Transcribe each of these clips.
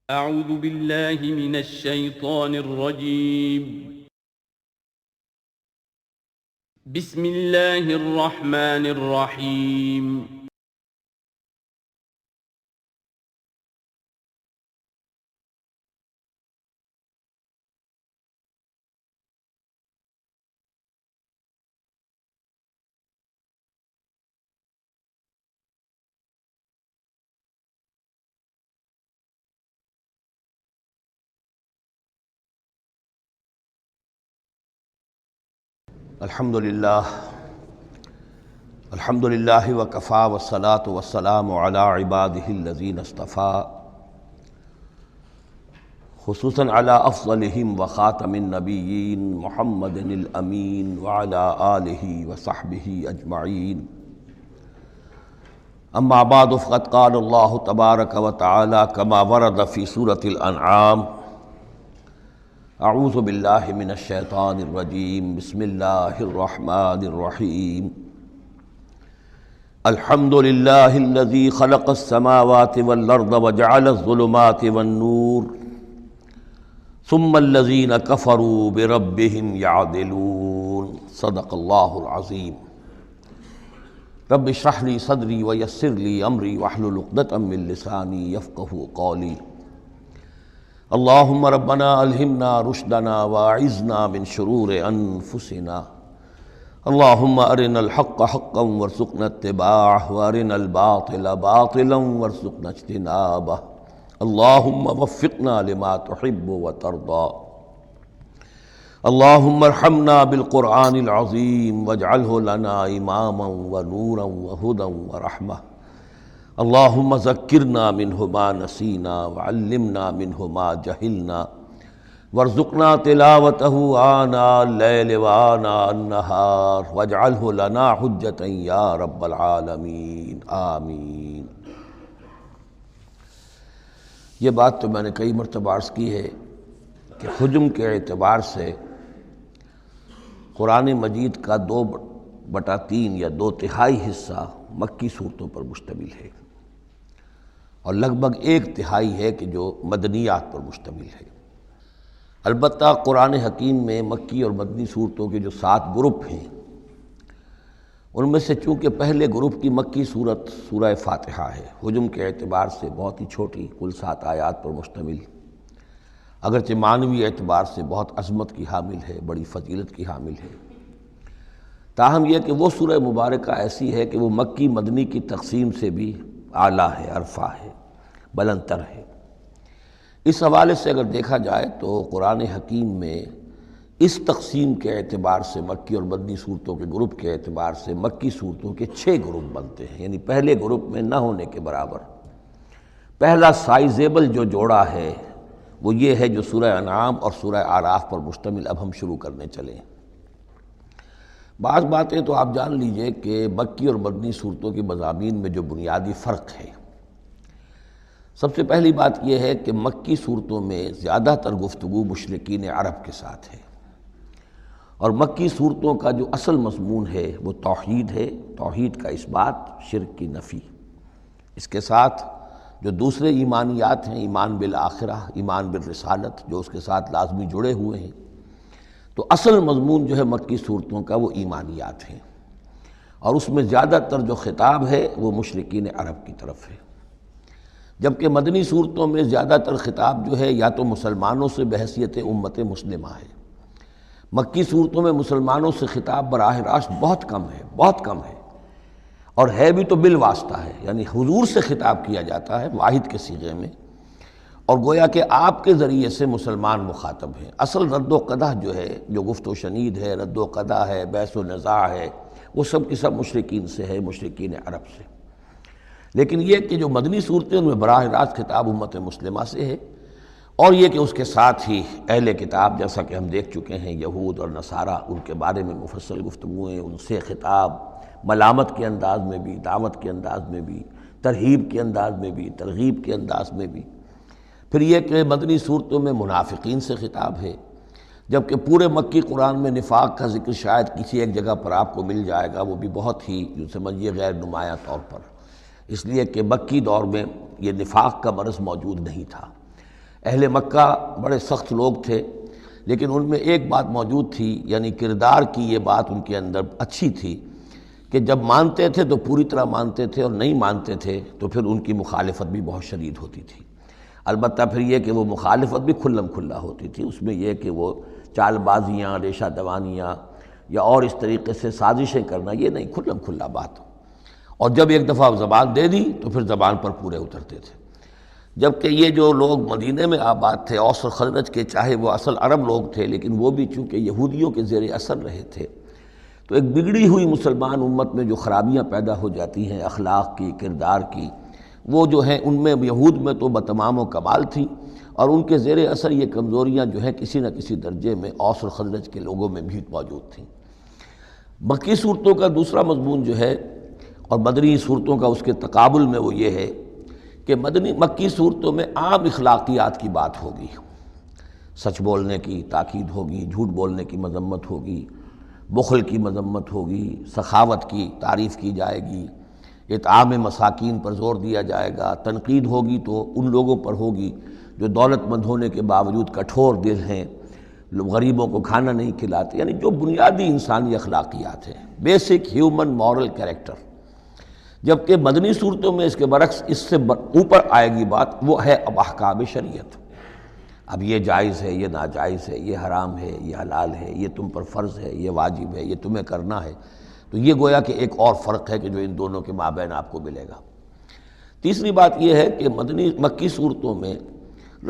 اعوذ باللہ من الشیطان الرجیم بسم اللہ الرحمن الرحیم الحمد للہ وکفا والصلاة والسلام علی عباده الذین اصطفیٰ، خصوصاً علی افضلہم وخاتم النبیین محمد الامین وعلی آلہ وصحبہ اجمعین. اما بعد فقد قال اللہ تبارک وتعالی کما ورد فی سورة الانعام: اعوذ باللہ من الشیطان الرجیم، بسم اللہ الرحمن الرحیم. الحمد للہ الذی خلق السماوات والارض وجعل الظلمات والنور ثم الذین کفروا بربهم یعدلون. صدق اللہ العظیم. رب اشرح لی صدری ویسر لی امری واحلل عقدۃ من لسانی یفقہوا قولی. اللہم ربنا الہمنا رشدنا واعذنا من شرور انفسنا. اللہم ارنا الحق حقا وارزقنا اتباعہ وارنا الباطل باطلا وارزقنا اجتنابہ. اللہم وفقنا لما تحب وترضى. اللہم ارحمنا بالقرآن العظیم واجعلہ لنا اماما ونورا وہدى ورحمہ. اللہم ذکرنا منہ ما نسینا وعلمنا منہ ما جہلنا وارزقنا تلاوتہ آناء اللیل وآناء النہار واجعلہ لنا حجتا یا رب العالمین، آمین. یہ بات تو میں نے کئی مرتبہ عرض کی ہے کہ حجم کے اعتبار سے قرآن مجید کا 2/3 یا 2/3 حصہ مکی صورتوں پر مشتمل ہے، اور لگ بھگ 1/3 ہے کہ جو مدنیات پر مشتمل ہے. البتہ قرآن حکیم میں مکی اور مدنی صورتوں کے جو 7 گروپ ہیں، ان میں سے چونکہ پہلے گروپ کی مکی صورت سورہ فاتحہ ہے، حجم کے اعتبار سے بہت ہی چھوٹی، کل 7 آیات پر مشتمل، اگرچہ معنوی اعتبار سے بہت عظمت کی حامل ہے، بڑی فضیلت کی حامل ہے. تاہم یہ کہ وہ سورہ مبارکہ ایسی ہے کہ وہ مکی مدنی کی تقسیم سے بھی اعلیٰ ہے، ارفع ہے، بلندتر ہے. اس حوالے سے اگر دیکھا جائے تو قرآن حکیم میں اس تقسیم کے اعتبار سے مکی اور مدنی صورتوں کے گروپ کے اعتبار سے مکی صورتوں کے 6 گروپ بنتے ہیں، یعنی پہلے گروپ میں نہ ہونے کے برابر. پہلا سائزیبل جو جوڑا ہے وہ یہ ہے جو سورہ انعام اور سورہ اعراف پر مشتمل اب ہم شروع کرنے چلیں. بعض باتیں تو آپ جان لیجئے کہ مکی اور مدنی صورتوں کے مضامین میں جو بنیادی فرق ہے. سب سے پہلی بات یہ ہے کہ مکی صورتوں میں زیادہ تر گفتگو مشرکین عرب کے ساتھ ہے، اور مکی صورتوں کا جو اصل مضمون ہے وہ توحید ہے، توحید کا اثبات، شرک کی نفی. اس کے ساتھ جو دوسرے ایمانیات ہیں، ایمان بالآخرہ، ایمان بالرسالت، جو اس کے ساتھ لازمی جڑے ہوئے ہیں. تو اصل مضمون جو ہے مکی صورتوں کا وہ ایمانیات ہیں، اور اس میں زیادہ تر جو خطاب ہے وہ مشرکین عرب کی طرف ہے. جبکہ مدنی صورتوں میں زیادہ تر خطاب جو ہے یا تو مسلمانوں سے بحیثیت امت مسلمہ ہے. مکی صورتوں میں مسلمانوں سے خطاب براہ راست بہت کم ہے، بہت کم ہے، اور ہے بھی تو بالواسطہ ہے، یعنی حضور سے خطاب کیا جاتا ہے واحد کے صیغے میں، اور گویا کہ آپ کے ذریعے سے مسلمان مخاطب ہیں. اصل رد و قدح جو ہے، جو گفت و شنید ہے، رد و قدح ہے، بحث و نزاع ہے، وہ سب کی سب مشرکین سے ہے، مشرکین عرب سے. لیکن یہ کہ جو مدنی صورتیں ان میں براہ راست خطاب امت مسلمہ سے ہے، اور یہ کہ اس کے ساتھ ہی اہل کتاب، جیسا کہ ہم دیکھ چکے ہیں، یہود اور نصارہ، ان کے بارے میں مفصل گفتگویں، ان سے خطاب ملامت کے انداز میں بھی، دعوت کے انداز میں بھی، ترہیب کے انداز میں بھی، ترغیب کے انداز میں بھی. پھر یہ کہ مدنی صورتوں میں منافقین سے خطاب ہے، جبکہ پورے مکی قرآن میں نفاق کا ذکر شاید کسی ایک جگہ پر آپ کو مل جائے گا، وہ بھی بہت ہی جو سمجھیے غیر نمایاں طور پر، اس لیے کہ مکی دور میں یہ نفاق کا مرض موجود نہیں تھا. اہل مکہ بڑے سخت لوگ تھے، لیکن ان میں ایک بات موجود تھی، یعنی کردار کی یہ بات ان کے اندر اچھی تھی کہ جب مانتے تھے تو پوری طرح مانتے تھے، اور نہیں مانتے تھے تو پھر ان کی مخالفت بھی بہت شدید ہوتی تھی۔ البتہ پھر یہ کہ وہ مخالفت بھی کھلم کھلا ہوتی تھی، اس میں یہ کہ وہ چال بازیاں، ریشہ دوانیاں یا اور اس طریقے سے سازشیں کرنا، یہ نہیں، کھلم کھلا بات۔ اور جب ایک دفعہ زبان دے دی تو پھر زبان پر پورے اترتے تھے۔ جبکہ یہ جو لوگ مدینے میں آباد تھے، اوس اور خزرج کے، چاہے وہ اصل عرب لوگ تھے لیکن وہ بھی چونکہ یہودیوں کے زیر اثر رہے تھے، تو ایک بگڑی ہوئی مسلمان امت میں جو خرابیاں پیدا ہو جاتی ہیں اخلاق کی، کردار کی، وہ جو ہیں ان میں یہود میں تو بتمام و کمال تھی، اور ان کے زیر اثر یہ کمزوریاں جو ہیں کسی نہ کسی درجے میں اوس اور خزرج کے لوگوں میں بھی موجود تھیں۔ مکی صورتوں کا دوسرا مضمون جو ہے، اور مدنی صورتوں کا اس کے تقابل میں، وہ یہ ہے کہ مکی صورتوں میں عام اخلاقیات کی بات ہوگی، سچ بولنے کی تاکید ہوگی، جھوٹ بولنے کی مذمت ہوگی، بخل کی مذمت ہوگی، سخاوت کی تعریف کی جائے گی، اطعام مساکین پر زور دیا جائے گا، تنقید ہوگی تو ان لوگوں پر ہوگی جو دولت مند ہونے کے باوجود کٹھور دل ہیں، غریبوں کو کھانا نہیں کھلاتے، یعنی جو بنیادی انسانی اخلاقیات ہیں، بیسک ہیومن مورل کیریکٹر۔ جبکہ مدنی صورتوں میں اس کے برعکس اس سے اوپر آئے گی بات، وہ ہے اب احکام شریعت۔ اب یہ جائز ہے، یہ ناجائز ہے، یہ حرام ہے، یہ حلال ہے، یہ تم پر فرض ہے، یہ واجب ہے، یہ تمہیں کرنا ہے۔ تو یہ گویا کہ ایک اور فرق ہے کہ جو ان دونوں کے مابین آپ کو ملے گا۔ تیسری بات یہ ہے کہ مکی صورتوں میں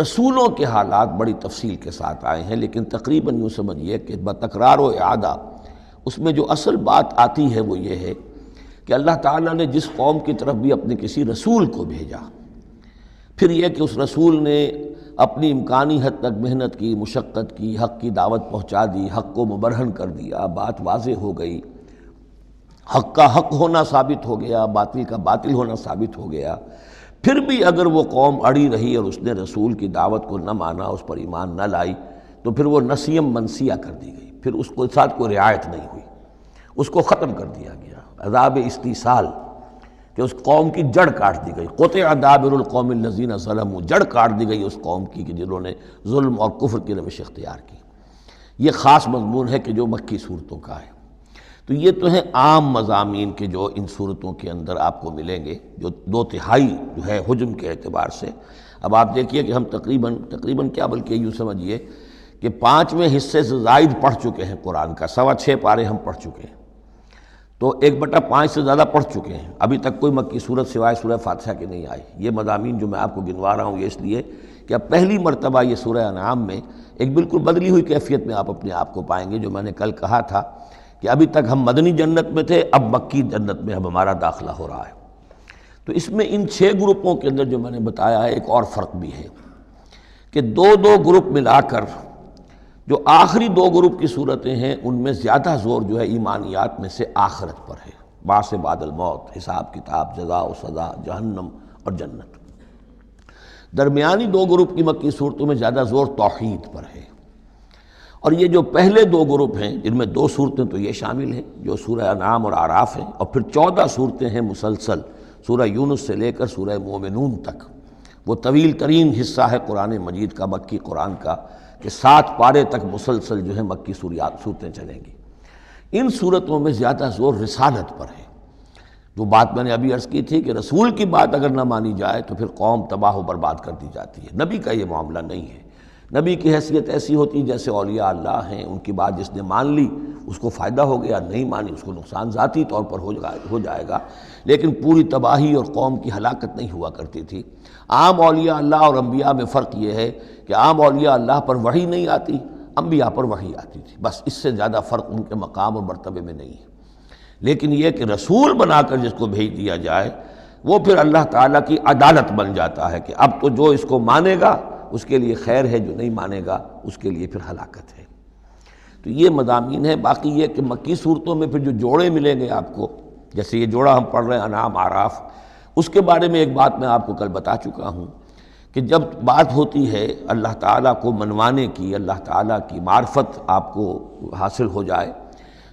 رسولوں کے حالات بڑی تفصیل کے ساتھ آئے ہیں، لیکن تقریباً یوں سمجھیے کہ بتکرار و اعادہ اس میں جو اصل بات آتی ہے وہ یہ ہے کہ اللہ تعالیٰ نے جس قوم کی طرف بھی اپنے کسی رسول کو بھیجا، پھر یہ کہ اس رسول نے اپنی امکانی حد تک محنت کی، مشقت کی، حق کی دعوت پہنچا دی، حق کو مبرہن کر دیا، بات واضح ہو گئی، حق کا حق ہونا ثابت ہو گیا، باطل کا باطل ہونا ثابت ہو گیا، پھر بھی اگر وہ قوم اڑی رہی اور اس نے رسول کی دعوت کو نہ مانا، اس پر ایمان نہ لائی، تو پھر وہ نسیم منسیہ کر دی گئی، پھر اس کے ساتھ کوئی رعایت نہیں ہوئی، اس کو ختم کر دیا گیا، عذاب استیصال، کہ اس قوم کی جڑ کاٹ دی گئی، قطع دابر القوم الذین ظلموا، جڑ کاٹ دی گئی اس قوم کی کہ جنہوں نے ظلم اور کفر کی روش اختیار کی۔ یہ خاص مضمون ہے کہ جو مکی صورتوں کا ہے۔ تو یہ تو ہیں عام مضامین کے جو ان صورتوں کے اندر آپ کو ملیں گے، جو 2/3 جو ہے حجم کے اعتبار سے۔ اب آپ دیکھیے کہ ہم تقریباً کیا، بلکہ یوں سمجھیے کہ 5ویں حصے سے زائد پڑھ چکے ہیں قرآن کا، 6.25 پارے ہم پڑھ چکے ہیں، تو 1/5 سے زیادہ پڑھ چکے ہیں۔ ابھی تک کوئی مکی صورت سوائے سورہ فاتحہ کے نہیں آئی۔ یہ مضامین جو میں آپ کو گنوا رہا ہوں یہ اس لیے کہ اب پہلی مرتبہ یہ سورہ انعام میں ایک بالکل بدلی ہوئی کیفیت میں آپ اپنے آپ کو پائیں گے، جو میں نے کل کہا تھا کہ ابھی تک ہم مدنی جنت میں تھے، اب مکی جنت میں اب ہمارا داخلہ ہو رہا ہے۔ تو اس میں ان 6 گروپوں کے اندر جو میں نے بتایا ہے، ایک اور فرق بھی ہے کہ 2 گروپ ملا کر جو آخری 2 گروپ کی صورتیں ہیں، ان میں زیادہ زور جو ہے ایمانیات میں سے آخرت پر ہے، بعث بعد الموت، حساب کتاب، جزا و سزا، جہنم اور جنت۔ درمیانی 2 گروپ کی مکی صورتوں میں زیادہ زور توحید پر ہے، اور یہ جو پہلے 2 گروپ ہیں جن میں 2 صورتیں تو یہ شامل ہیں جو سورہ انعام اور اعراف ہیں، اور پھر 14 صورتیں ہیں مسلسل سورہ یونس سے لے کر سورہ مومنون تک۔ وہ طویل ترین حصہ ہے قرآن مجید کا، مکی قرآن کا، کہ 7 پارے تک مسلسل جو ہے مکی صورتیں چلیں گی۔ ان صورتوں میں زیادہ زور رسالت پر ہے۔ جو بات میں نے ابھی عرض کی تھی کہ رسول کی بات اگر نہ مانی جائے تو پھر قوم تباہ و برباد کر دی جاتی ہے۔ نبی کا یہ معاملہ نہیں ہے۔ نبی کی حیثیت ایسی ہوتی جیسے اولیاء اللہ ہیں، ان کی بات جس نے مان لی اس کو فائدہ ہو گیا، نہیں مانی اس کو نقصان ذاتی طور پر ہو جائے گا، لیکن پوری تباہی اور قوم کی ہلاکت نہیں ہوا کرتی تھی۔ عام اولیاء اللہ اور انبیاء میں فرق یہ ہے کہ عام اولیاء اللہ پر وحی نہیں آتی، انبیاء پر وحی آتی تھی، بس اس سے زیادہ فرق ان کے مقام اور مرتبے میں نہیں ہے۔ لیکن یہ کہ رسول بنا کر جس کو بھیج دیا جائے وہ پھر اللہ تعالیٰ کی عدالت بن جاتا ہے کہ اب تو جو اس کو مانے گا اس کے لیے خیر ہے، جو نہیں مانے گا اس کے لیے پھر ہلاکت ہے۔ تو یہ مضامین ہے۔ باقی یہ کہ مکی صورتوں میں پھر جو جوڑے ملیں گے آپ کو، جیسے یہ جوڑا ہم پڑھ رہے ہیں انعام اعراف، اس کے بارے میں ایک بات میں آپ کو کل بتا چکا ہوں کہ جب بات ہوتی ہے اللہ تعالیٰ کو منوانے کی، اللہ تعالیٰ کی معرفت آپ کو حاصل ہو جائے،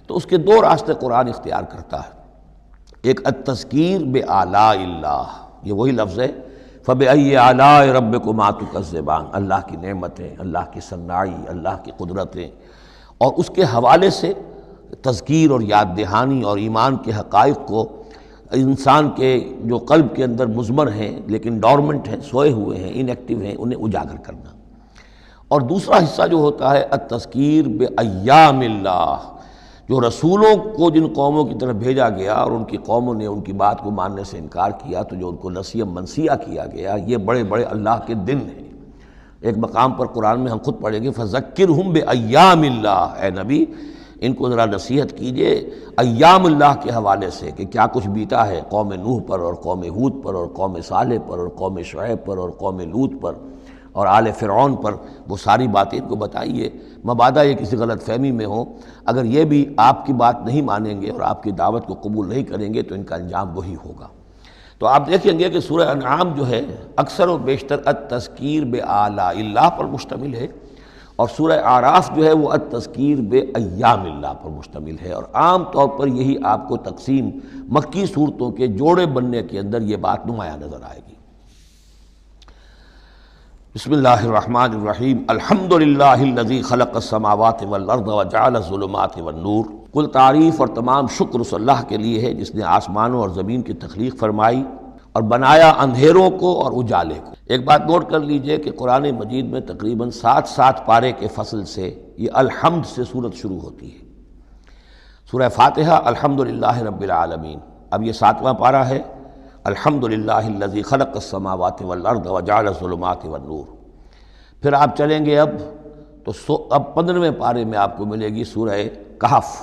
تو اس کے 2 راستے قرآن اختیار کرتا ہے۔ ایک التذکیر بآلاء اللہ، یہ وہی لفظ ہے فَبِأَيِّ آلَاءِ رَبِّكُمَا تُكَذِّبَانِ، اللہ کی نعمتیں، اللہ کی صنائی، اللہ کی قدرتیں، اور اس کے حوالے سے تذکیر اور یاد دہانی اور ایمان کے حقائق کو انسان کے جو قلب کے اندر مضمر ہیں لیکن ڈورمنٹ ہیں، سوئے ہوئے ہیں، ان ایکٹیو ہیں، انہیں اجاگر کرنا۔ اور دوسرا حصہ جو ہوتا ہے التذکیر بایام اللہ، جو رسولوں کو جن قوموں کی طرف بھیجا گیا اور ان کی قوموں نے ان کی بات کو ماننے سے انکار کیا تو جو ان کو نسیہ منسیہ کیا گیا، یہ بڑے بڑے اللہ کے دن ہیں۔ ایک مقام پر قرآن میں ہم خود پڑھیں گے فذکرہم بایام اللہ، اے نبی ان کو ذرا نصیحت کیجئے ایام اللہ کے حوالے سے کہ کیا کچھ بیتا ہے قوم نوح پر اور قوم ہود پر اور قوم صالح پر اور قوم شعیب پر اور قوم لوط پر اور آل فرعون پر، وہ ساری باتیں ان کو بتائیے، مبادا یہ کسی غلط فہمی میں ہوں۔ اگر یہ بھی آپ کی بات نہیں مانیں گے اور آپ کی دعوت کو قبول نہیں کریں گے تو ان کا انجام وہی ہوگا۔ تو آپ دیکھیں گے کہ سورہ انعام جو ہے اکثر و بیشتر التذکیر بآلاء اللہ پر مشتمل ہے، اور سورہ اعراف جو ہے وہ التذکیر بایام اللہ پر مشتمل ہے، اور عام طور پر یہی آپ کو تقسیم مکی صورتوں کے جوڑے بننے کے اندر یہ بات نمایاں نظر آئے گی۔ بسم اللہ الرحمن الرحیم، الحمدللہ الذی خلق السماوات والارض وجعل الظلمات والنور۔ کل تعریف اور تمام شکر اس اللہ کے لیے ہے جس نے آسمانوں اور زمین کی تخلیق فرمائی اور بنایا اندھیروں کو اور اجالے کو۔ ایک بات نوٹ کر لیجئے کہ قرآن مجید میں تقریباً 7 پارے کے فصل سے یہ الحمد سے سورت شروع ہوتی ہے۔ سورہ فاتحہ الحمدللہ رب العالمین، اب یہ 7واں پارہ ہے، الحمدللہ الذی خلق السماوات والارض وجعل الظلمات والنور۔ پھر آپ چلیں گے اب 15ویں پارے میں آپ کو ملے گی سورہ کہف،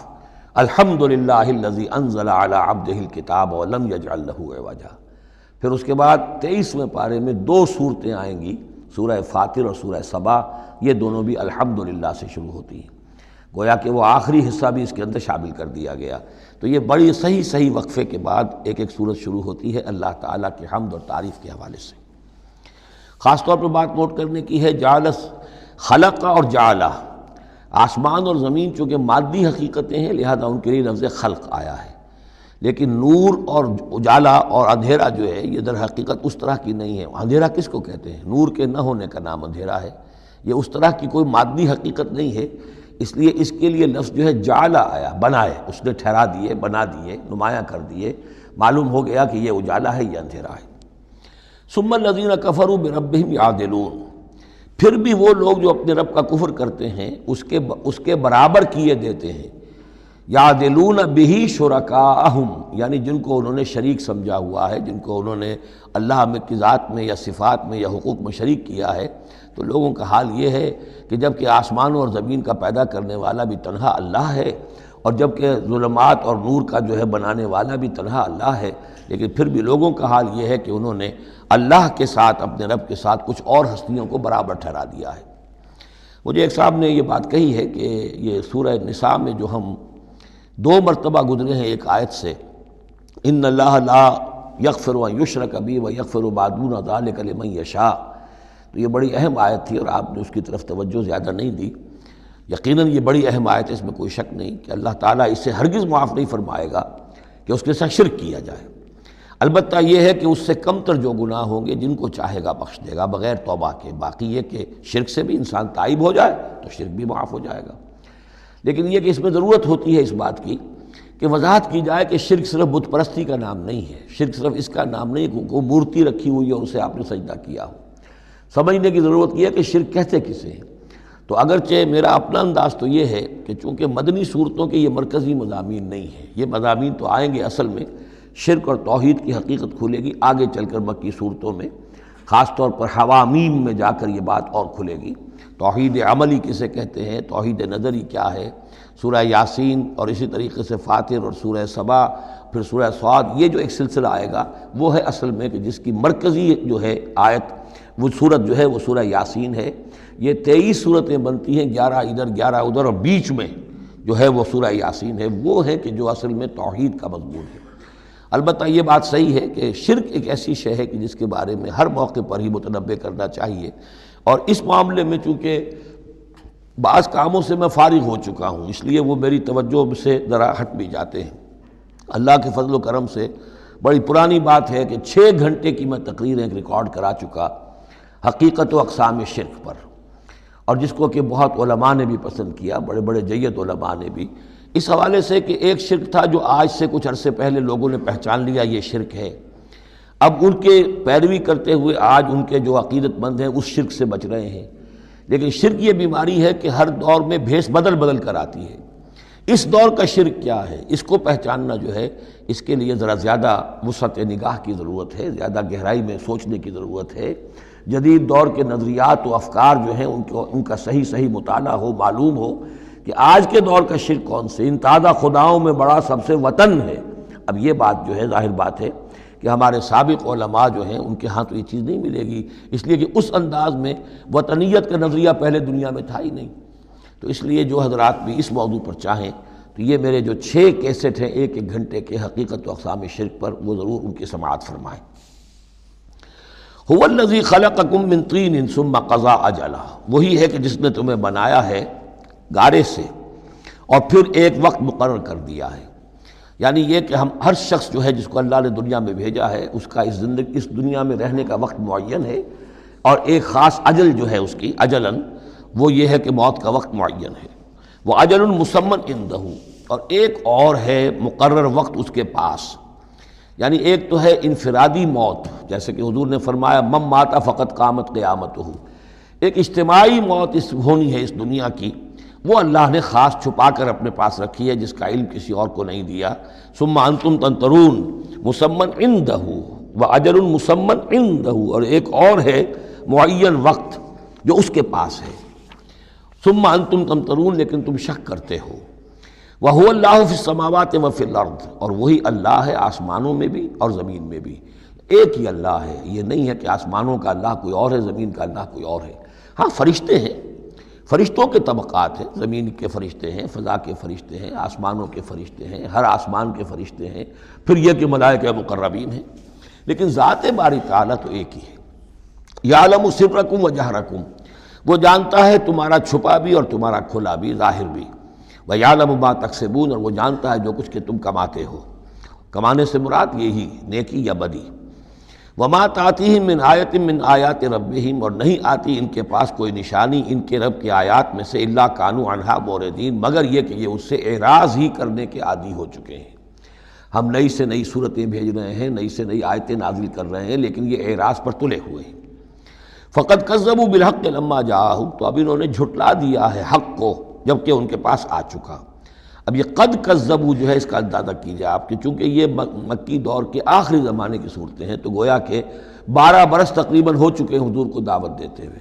الحمدللہ الذی انزل علی عبدہ الکتاب ولم یجعل لہ عوجا۔ پھر اس کے بعد 23ویں پارے میں 2 صورتیں آئیں گی، سورہ فاطر اور سورہ سبا، یہ دونوں بھی الحمدللہ سے شروع ہوتی ہیں، گویا کہ وہ آخری حصہ بھی اس کے اندر شامل کر دیا گیا۔ تو یہ بڑی صحیح وقفے کے بعد ایک سورت شروع ہوتی ہے اللہ تعالیٰ کے حمد اور تعریف کے حوالے سے۔ خاص طور پر بات نوٹ کرنے کی ہے جعلس، خلق اور جعلہ، آسمان اور زمین چونکہ مادی حقیقتیں ہیں لہذا ان کے لیے لفظ خلق آیا ہے، لیکن نور اور اجالا اور اندھیرا جو ہے یہ در حقیقت اس طرح کی نہیں ہے۔ اندھیرا کس کو کہتے ہیں؟ نور کے نہ ہونے کا نام اندھیرا ہے، یہ اس طرح کی کوئی مادی حقیقت نہیں ہے، اس لیے اس کے لیے لفظ جو ہے جعلہ آیا، بنائے، اس نے ٹھہرا دیے، بنا دیے، نمایاں کر دیے، معلوم ہو گیا کہ یہ اجالا ہے، یہ اندھیرا ہے۔ ثم الذین کفروا بربہم یعدلون، پھر بھی وہ لوگ جو اپنے رب کا کفر کرتے ہیں اس کے برابر کیے دیتے ہیں، یعدلون بہ شرکاءہم، یعنی جن کو انہوں نے شریک سمجھا ہوا ہے، جن کو انہوں نے اللہ کی ذات میں یا صفات میں یا حقوق میں شریک کیا ہے، تو لوگوں کا حال یہ ہے کہ جب کہ آسمانوں اور زمین کا پیدا کرنے والا بھی تنہا اللہ ہے، اور جب کہ ظلمات اور نور کا جو ہے بنانے والا بھی تنہا اللہ ہے، لیکن پھر بھی لوگوں کا حال یہ ہے کہ انہوں نے اللہ کے ساتھ، اپنے رب کے ساتھ کچھ اور ہستیوں کو برابر ٹھہرا دیا ہے۔ مجھے ایک صاحب نے یہ بات کہی ہے کہ یہ سورہ نساء میں جو ہم 2 مرتبہ گزرے ہیں ایک آیت سے، ان اللہ لا یغفر ان یشرک بہ ویغفر ما دون ذلک لمن یشاء، تو یہ بڑی اہم آیت تھی اور آپ نے اس کی طرف توجہ زیادہ نہیں دی۔ یقیناً یہ بڑی اہم آیت ہے، اس میں کوئی شک نہیں کہ اللہ تعالیٰ اسے ہرگز معاف نہیں فرمائے گا کہ اس کے ساتھ شرک کیا جائے۔ البتہ یہ ہے کہ اس سے کم تر جو گناہ ہوں گے جن کو چاہے گا بخش دے گا بغیر توبہ کے، باقی یہ کہ شرک سے بھی انسان تائب ہو جائے تو شرک بھی معاف ہو جائے گا۔ لیکن یہ کہ اس میں ضرورت ہوتی ہے اس بات کی کہ وضاحت کی جائے کہ شرک صرف بت پرستی کا نام نہیں ہے، شرک صرف اس کا نام نہیں کہ کوئی مورتی رکھی ہوئی ہے اور اسے آپ نے سجدہ کیا ہو۔ سمجھنے کی ضرورت یہ ہے کہ شرک کہتے کسے ہیں۔ تو اگرچہ میرا اپنا انداز تو یہ ہے کہ چونکہ مدنی صورتوں کے یہ مرکزی مضامین نہیں ہیں، یہ مضامین تو آئیں گے، اصل میں شرک اور توحید کی حقیقت کھلے گی آگے چل کر مکی صورتوں میں، خاص طور پر حوامیم میں جا کر یہ بات اور کھلے گی۔ توحید عملی کسے کہتے ہیں، توحید نظری کیا ہے، سورہ یاسین اور اسی طریقے سے فاطر اور سورہ سبا، پھر سورہ صاد، یہ جو ایک سلسلہ آئے گا وہ ہے اصل میں کہ جس کی مرکزی جو ہے آیت، وہ صورت جو ہے وہ سورہ یاسین ہے۔ یہ 23 صورتیں بنتی ہیں، 11 ادھر 11 ادھر، اور بیچ میں جو ہے وہ سورہ یاسین ہے، وہ ہے کہ جو اصل میں توحید کا مضمون ہے۔ البتہ یہ بات صحیح ہے کہ شرک ایک ایسی شے ہے کہ جس کے بارے میں ہر موقع پر ہی متنبہ کرنا چاہیے، اور اس معاملے میں چونکہ بعض کاموں سے میں فارغ ہو چکا ہوں اس لیے وہ میری توجہ سے ذرا ہٹ بھی جاتے ہیں۔ اللہ کے فضل و کرم سے بڑی پرانی بات ہے کہ 6 گھنٹے کی میں تقریر ایک ریکارڈ کرا چکا حقیقت و اقسام شرک پر، اور جس کو کہ بہت علماء نے بھی پسند کیا، بڑے بڑے جید علماء نے بھی، اس حوالے سے کہ ایک شرک تھا جو آج سے کچھ عرصے پہلے لوگوں نے پہچان لیا یہ شرک ہے، اب ان کے پیروی کرتے ہوئے آج ان کے جو عقیدت مند ہیں اس شرک سے بچ رہے ہیں۔ لیکن شرک یہ بیماری ہے کہ ہر دور میں بھیس بدل بدل کر آتی ہے۔ اس دور کا شرک کیا ہے، اس کو پہچاننا جو ہے اس کے لیے ذرا زیادہ وسعت نگاہ کی ضرورت ہے، زیادہ گہرائی میں سوچنے کی ضرورت ہے۔ جدید دور کے نظریات و افکار جو ہیں ان کا صحیح مطالعہ ہو، معلوم ہو کہ آج کے دور کا شرک کون سے، ان تازہ خداؤں میں بڑا سب سے وطن ہے۔ اب یہ بات جو ہے ظاہر بات ہے کہ ہمارے سابق علماء جو ہیں ان کے ہاں تو یہ چیز نہیں ملے گی، اس لیے کہ اس انداز میں وطنیت کا نظریہ پہلے دنیا میں تھا ہی نہیں۔ تو اس لیے جو حضرات بھی اس موضوع پر چاہیں تو یہ میرے جو 6 کیسٹ ہیں 1 گھنٹے کے حقیقت و اقسام شرک پر، وہ ضرور ان کی سماعت فرمائیں۔ هو الذی خلقکم من طین ثم قضى اجلا، وہی ہے کہ جس نے تمہیں بنایا ہے گارے سے اور پھر ایک وقت مقرر کر دیا ہے۔ یعنی یہ کہ ہم ہر شخص جو ہے جس کو اللہ نے دنیا میں بھیجا ہے اس کا اس دنیا میں رہنے کا وقت معین ہے، اور ایک خاص اجل جو ہے اس کی اجلاً وہ یہ ہے کہ موت کا وقت معین ہے۔ وہ اجل مسمى عندہ، اور ایک اور ہے مقرر وقت اس کے پاس۔ یعنی ایک تو ہے انفرادی موت، جیسے کہ حضور نے فرمایا من مات فقط قامت قیامتہ، ایک اجتماعی موت ہونی ہے اس دنیا کی، وہ اللہ نے خاص چھپا کر اپنے پاس رکھی ہے، جس کا علم کسی اور کو نہیں دیا۔ ثم انتم تنظرون مسمى عندہ واجل مسمى عندہ، اور ایک اور ہے معین وقت جو اس کے پاس ہے۔ ثم انتم تمترون، لیکن تم شک کرتے ہو۔ وَهُوَ اللَّهُ فِي السَّمَاوَاتِ وَفِي الْأَرْضِ، اور وہی اللہ ہے آسمانوں میں بھی اور زمین میں بھی، ایک ہی اللہ ہے۔ یہ نہیں ہے کہ آسمانوں کا اللہ کوئی اور ہے، زمین کا اللہ کوئی اور ہے۔ ہاں فرشتے ہیں، فرشتوں کے طبقات ہیں، زمین کے فرشتے ہیں، فضا کے فرشتے ہیں، آسمانوں کے فرشتے ہیں، ہر آسمان کے فرشتے ہیں، پھر یہ کہ ملائکہ مقربین ہیں، لیکن ذات باری تعالیٰ تو ایک ہی ہے۔ یعلم سرکم و جہرکم، وہ جانتا ہے تمہارا چھپا بھی اور تمہارا کھلا بھی، ظاہر بھی۔ وَيَعْلَمُ مَا تَكْسِبُونَ، اور وہ جانتا ہے جو کچھ کہ تم کماتے ہو۔ کمانے سے مراد یہی نیکی یا بدی۔ وَمَا تَأْتِيهِم مِّنْ آیَةٍ مِّنْ آیَاتِ رَبِّهِمْ، اور نہیں آتی ان کے پاس کوئی نشانی ان کے رب کی آیات میں سے، إِلَّا كَانُوا عَنْهَا مُعْرِضِينَ، مگر یہ کہ یہ اس سے اعراض ہی کرنے کے عادی ہو چکے ہیں۔ ہم نئی سے نئی صورتیں بھیج رہے ہیں، نئی سے نئی آیتیں نازل کر رہے ہیں، لیکن یہ اعراض پر تلے ہوئے ہیں۔ فَقَدْ كَذَّبُوا بِالْحَقِّ لَمَّا جَاءَهُمْ، تو اب انہوں نے جھٹلا دیا ہے حق کو جبکہ ان کے پاس آ چکا۔ اب یہ قد کذبوا جو ہے اس کا اندازہ کیجئے آپ کہ چونکہ یہ مکی دور کے آخری زمانے کی صورتیں ہیں، تو گویا کہ 12 برس تقریباً ہو چکے ہیں حضور کو دعوت دیتے ہوئے۔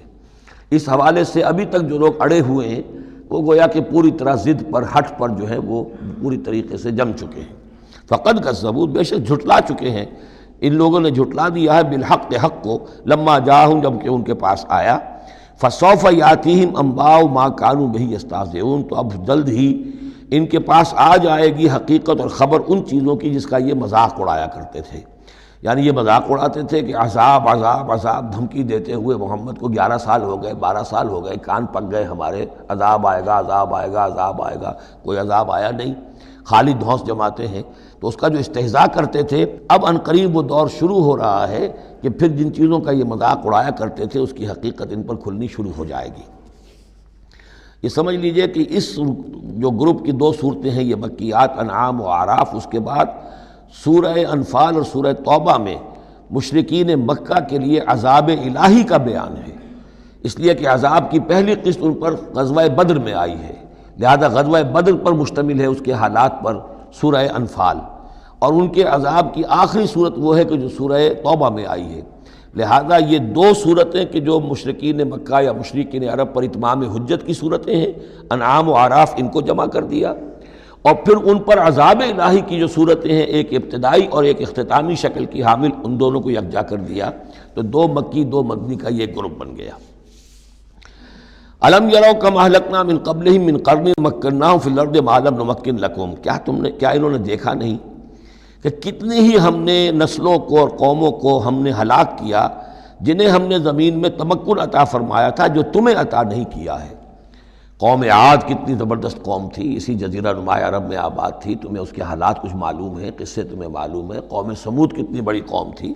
اس حوالے سے ابھی تک جو لوگ اڑے ہوئے ہیں وہ گویا کہ پوری طرح ضد پر، ہٹ پر جو ہے وہ پوری طریقے سے جم چکے ہیں۔ فقد کذبوا، بے شک جھٹلا چکے ہیں ان لوگوں نے، جھٹلا دیا ہے بالحق، حق کو، لما جاءہم، جب کہ ان کے پاس آیا۔ فسوف یاتیہم انباء ما کانوا بہ یستہزئون، تو اب جلد ہی ان کے پاس آ جائے گی حقیقت اور خبر ان چیزوں کی جس کا یہ مذاق اڑایا کرتے تھے۔ یعنی یہ مذاق اڑاتے تھے کہ عذاب عذاب عذاب، دھمکی دیتے ہوئے محمد کو 11 سال ہو گئے، 12 سال ہو گئے، کان پک گئے ہمارے، عذاب آئے گا عذاب آئے گا عذاب آئے گا، کوئی عذاب آیا نہیں، خالی دھونس جماتے ہیں۔ تو اس کا جو استہزاء کرتے تھے، اب عنقریب وہ دور شروع ہو رہا ہے کہ پھر جن چیزوں کا یہ مذاق اڑایا کرتے تھے اس کی حقیقت ان پر کھلنی شروع ہو جائے گی۔ یہ سمجھ لیجئے کہ اس جو گروپ کی 2 صورتیں ہیں یہ مکیات انعام و اعراف، اس کے بعد سورہ انفال اور سورہ توبہ میں مشرکین مکہ کے لیے عذاب الہی کا بیان ہے، اس لیے کہ عذاب کی پہلی قسط ان پر غزوہ بدر میں آئی ہے، لہذا غزوہ بدر پر مشتمل ہے اس کے حالات پر سورہ انفال، اور ان کے عذاب کی آخری صورت وہ ہے کہ جو سورہ توبہ میں آئی ہے۔ لہذا یہ 2 صورتیں کہ جو مشرکین مکہ یا مشرکین عرب پر اتمام حجت کی صورتیں ہیں، انعام و اعراف، ان کو جمع کر دیا، اور پھر ان پر عذاب الہی کی جو صورتیں ہیں، ایک ابتدائی اور ایک اختتامی شکل کی حامل، ان دونوں کو یکجا کر دیا، تو 2 مکی 2 مدنی کا یہ گروپ بن گیا۔ الم یروا کم اہلکنا من قبلہم من قرن مکناہم فی الارض ما لم نمکن لکم، کیا انہوں نے دیکھا نہیں کہ کتنی ہی ہم نے نسلوں کو اور قوموں کو ہم نے ہلاک کیا جنہیں ہم نے زمین میں تمکن عطا فرمایا تھا جو تمہیں عطا نہیں کیا ہے۔ قوم عاد کتنی زبردست قوم تھی، اسی جزیرہ نما عرب میں آباد تھی، تمہیں اس کے حالات کچھ معلوم ہیں، قصے تمہیں معلوم ہیں۔ قوم سمود کتنی بڑی قوم تھی،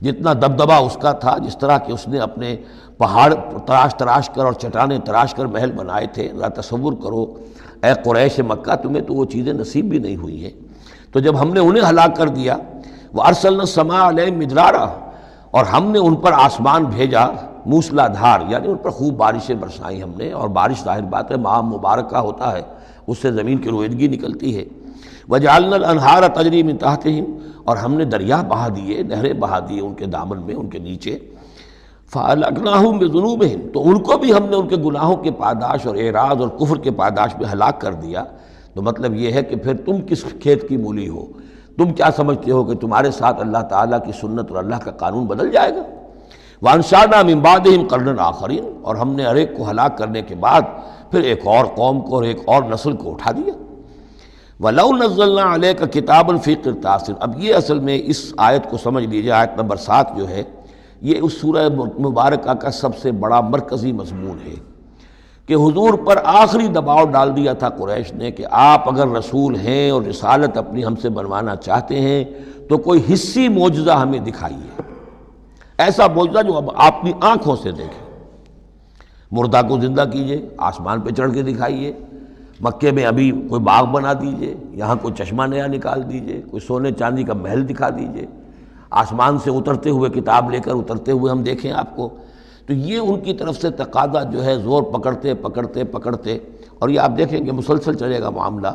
جتنا دبدبہ اس کا تھا، جس طرح کہ اس نے اپنے پہاڑ تراش کر اور چٹانیں تراش کر محل بنائے تھے، ذرا تصور کرو اے قریش مکہ، تمہیں تو وہ چیزیں نصیب بھی نہیں ہوئی ہیں۔ تو جب ہم نے انہیں ہلاک کر دیا، وَأَرْسَلْنَا السَّمَاءَ عَلَيْهِم مِدْرَارًا، اور ہم نے ان پر آسمان بھیجا موسلا دھار، یعنی ان پر خوب بارشیں برسائیں ہم نے، اور بارش ظاہر بات ہے ماہ مبارک کا ہوتا ہے، اس سے زمین کی رویدگی نکلتی ہے۔ وَجَعَلْنَا الْأَنْهَارَ تَجْرِي مِن تَحْتِهِمْ، اور ہم نے دریا بہا دیے، نہریں بہا دیے ان کے دامن میں، ان کے نیچے۔ فَأَهْلَكْنَاهُمْ بِذُنُوبِهِمْ، تو ان کو بھی ہم نے ان کے گناہوں کے پاداش اور اعراض اور کفر کے پاداش میں ہلاک کر دیا۔ تو مطلب یہ ہے کہ پھر تم کس کھیت کی مولی ہو؟ تم کیا سمجھتے ہو کہ تمہارے ساتھ اللہ تعالیٰ کی سنت اور اللہ کا قانون بدل جائے گا؟ وَأَنشَأْنَا مِن بَعْدِهِمْ قَرْنًا آخَرِينَ، اور ہم نے ہر ایک کو ہلاک کرنے کے بعد پھر ایک اور قوم کو اور ایک اور نسل کو اٹھا دیا۔ وَلَوْ نَزَّلْنَا عَلَيْكَ كِتَابًا فِي قِرْطَاسٍ، اب یہ اصل میں اس آیت کو سمجھ لیجیے، آیت نمبر 7 جو ہے یہ اس سورہ مبارکہ کا سب سے بڑا مرکزی مضمون ہے کہ حضور پر آخری دباؤ ڈال دیا تھا قریش نے کہ آپ اگر رسول ہیں اور رسالت اپنی ہم سے بنوانا چاہتے ہیں تو کوئی حصی معجزہ ہمیں دکھائیے، ایسا معجزہ جو اب آپ اپنی آنکھوں سے دیکھیں۔ مردہ کو زندہ کیجئے، آسمان پہ چڑھ کے دکھائیے، مکے میں ابھی کوئی باغ بنا دیجئے، یہاں کوئی چشمہ نیا نکال دیجئے، کوئی سونے چاندی کا محل دکھا دیجئے، آسمان سے اترتے ہوئے کتاب لے کر اترتے ہوئے ہم دیکھیں آپ کو۔ تو یہ ان کی طرف سے تقاضا جو ہے زور پکڑتے پکڑتے پکڑتے، اور یہ آپ دیکھیں کہ مسلسل چلے گا معاملہ۔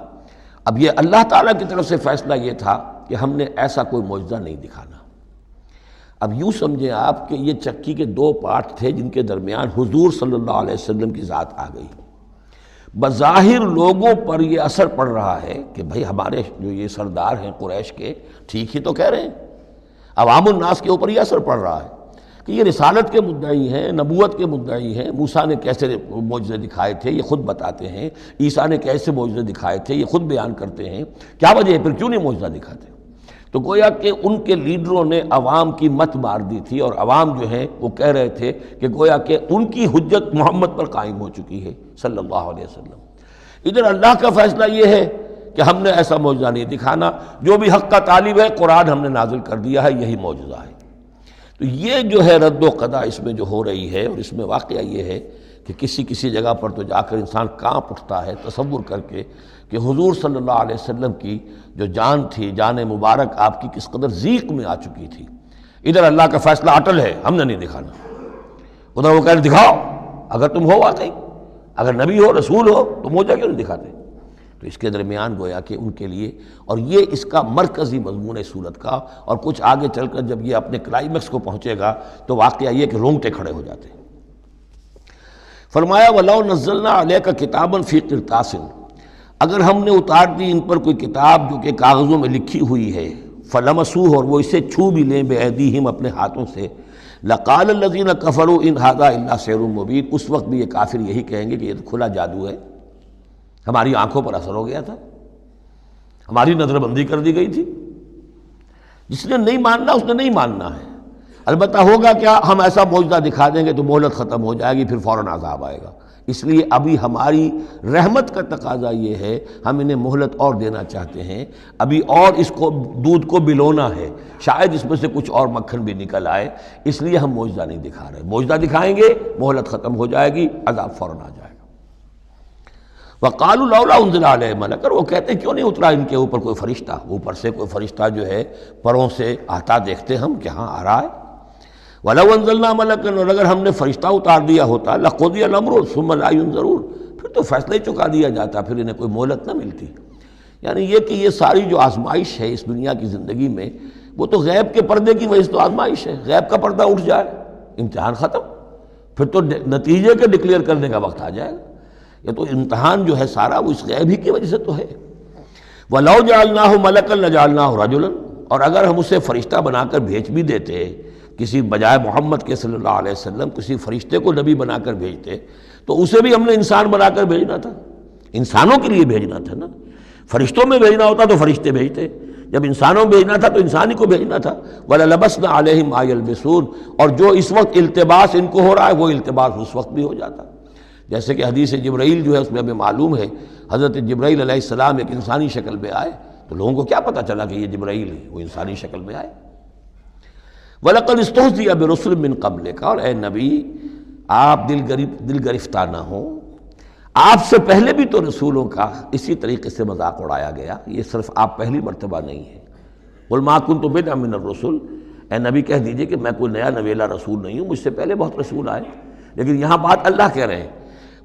اب یہ اللہ تعالیٰ کی طرف سے فیصلہ یہ تھا کہ ہم نے ایسا کوئی معجزہ نہیں دکھانا۔ اب یوں سمجھیں آپ کہ یہ چکی کے 2 پارٹ تھے جن کے درمیان حضور صلی اللہ علیہ وسلم کی ذات آ گئی۔ بظاہر لوگوں پر یہ اثر پڑ رہا ہے کہ بھئی ہمارے جو یہ سردار ہیں قریش کے ٹھیک ہی تو کہہ رہے ہیں، عوام الناس کے اوپر یہ اثر پڑ رہا ہے کہ یہ رسالت کے مدعی ہیں، نبوت کے مدعی ہیں۔ موسیٰ نے کیسے معجزے دکھائے تھے یہ خود بتاتے ہیں، عیسیٰ نے کیسے معجزے دکھائے تھے یہ خود بیان کرتے ہیں، کیا وجہ ہے پھر کیوں نہیں معجزہ دکھاتے؟ تو گویا کہ ان کے لیڈروں نے عوام کی مت مار دی تھی، اور عوام جو ہیں وہ کہہ رہے تھے کہ گویا کہ ان کی حجت محمد پر قائم ہو چکی ہے صلی اللہ علیہ وسلم۔ ادھر اللہ کا فیصلہ یہ ہے کہ ہم نے ایسا معجزہ نہیں دکھانا، جو بھی حق کا طالب ہے قرآن ہم نے نازل کر دیا ہے، یہی معجزہ ہے۔ تو یہ جو ہے رد و قضا اس میں جو ہو رہی ہے، اور اس میں واقعہ یہ ہے کہ کسی جگہ پر تو جا کر انسان کانپ اٹھتا ہے تصور کر کے کہ حضور صلی اللہ علیہ وسلم کی جو جان تھی، جان مبارک آپ کی کس قدر ضیق میں آ چکی تھی۔ ادھر اللہ کا فیصلہ اٹل ہے، ہم نے نہیں دکھانا، ادھر وہ کہہ رہے دکھاؤ، اگر تم ہو واقعی، اگر نبی ہو رسول ہو تو معجزہ کیوں نہیں دکھاتے؟ تو اس کے درمیان گویا کہ ان کے لیے، اور یہ اس کا مرکزی مضمون ہے سورت کا، اور کچھ آگے چل کر جب یہ اپنے کلائمیکس کو پہنچے گا تو واقعہ یہ کہ رونگٹے کھڑے ہو جاتے ہیں۔ فرمایا وَلَوْ نَزَّلْنَا عَلَيْكَ كِتَابًا فِي قِرْطَاسٍ، اگر ہم نے اتار دی ان پر کوئی کتاب جو کہ کاغذوں میں لکھی ہوئی ہے، فَلَمَسُوهُ، اور وہ اسے چھو بھی لیں بِأَيْدِيهِمْ اپنے ہاتھوں سے، لَقَالَ الَّذِينَ كَفَرُوا إِنْ هَذَا إِلَّا سِحْرٌ مُبِينٌ، اس وقت بھی یہ کافر یہی کہیں گے کہ یہ تو کھلا جادو ہے، ہماری آنکھوں پر اثر ہو گیا تھا، ہماری نظر بندی کر دی گئی تھی۔ جس نے نہیں ماننا اس نے نہیں ماننا ہے، البتہ ہوگا کیا، ہم ایسا معجزہ دکھا دیں گے تو مہلت ختم ہو جائے گی، پھر فوراً عذاب آئے گا۔ اس لیے ابھی ہماری رحمت کا تقاضا یہ ہے، ہم انہیں مہلت اور دینا چاہتے ہیں، ابھی اور اس کو دودھ کو بلونا ہے، شاید اس میں سے کچھ اور مکھن بھی نکل آئے، اس لیے ہم معجزہ نہیں دکھا رہے۔ معجزہ دکھائیں گے مہلت ختم ہو جائے گی، عذاب فوراً آ جائے گا۔ وَقَالُوا لَوْلَا أُنزِلَ عَلَيْهِ مَلَكٌ، وہ کہتے ہیں کیوں نہیں اترا ان کے اوپر کوئی فرشتہ، اوپر سے کوئی فرشتہ جو ہے پروں سے آتا دیکھتے ہم کہ ہاں آ رہا ہے۔ وَلَوْ أَنزَلْنَا مَلَكًا، اور اگر ہم نے فرشتہ اتار دیا ہوتا، لَقُضِيَ الْأَمْرُ ثُمَّ لَا يُنظَرُونَ، پھر تو فیصلہ ہی چکا دیا جاتا، پھر انہیں کوئی مہلت نہ ملتی۔ یعنی یہ کہ یہ ساری جو آزمائش ہے اس دنیا کی زندگی میں، وہ تو غیب کے پردے کی وجہ سے تو آزمائش ہے، غیب کا پردہ اٹھ جائے امتحان ختم، پھر تو نتیجے کے ڈکلیئر کرنے کا وقت آ جائے گا۔ یہ تو امتحان جو ہے سارا وہ اس غیب ہی کی وجہ سے تو ہے۔ وَلَوْ جَعَلْنَاهُ مَلَكًا لَجَعَلْنَاهُ رَجُلًا، اور اگر ہم اسے فرشتہ بنا کر بھیج بھی دیتے، کسی بجائے محمد کے صلی اللہ علیہ وسلم کسی فرشتے کو نبی بنا کر بھیجتے، تو اسے بھی ہم نے انسان بنا کر بھیجنا تھا، انسانوں کے لیے بھیجنا تھا نا۔ فرشتوں میں بھیجنا ہوتا تو فرشتے بھیجتے، جب انسانوں میں بھیجنا تھا تو انسانی کو بھیجنا تھا۔ وَلَلَبَسْنَا عَلَيْهِمْ مَا يَلْبِسُونَ، اور جو اس وقت التباس ان کو ہو رہا ہے وہ التباس اس وقت بھی ہو جاتا۔ جیسے کہ حدیث جبرائیل جو ہے اس میں ہمیں معلوم ہے حضرت جبرائیل علیہ السلام ایک انسانی شکل میں آئے، تو لوگوں کو کیا پتہ چلا کہ یہ جبرائیل ہے، وہ انسانی شکل میں آئے۔ وَلَقَدِ اسْتُهْزِئَ بِرُسُلٍ مِّن قَبْلِكَ، اور اے نبی آپ دل گرفتار نہ ہوں، آپ سے پہلے بھی تو رسولوں کا اسی طریقے سے مذاق اڑایا گیا، یہ صرف آپ پہلی مرتبہ نہیں ہے۔ قُلْ مَا كُنْتُ بِدْعًا مِّنَ الرُّسُلِ، اے نبی کہہ دیجئے کہ میں کوئی نیا نویلا رسول نہیں ہوں، مجھ سے پہلے بہت رسول آئے، لیکن یہاں بات اللہ کہہ رہے ہیں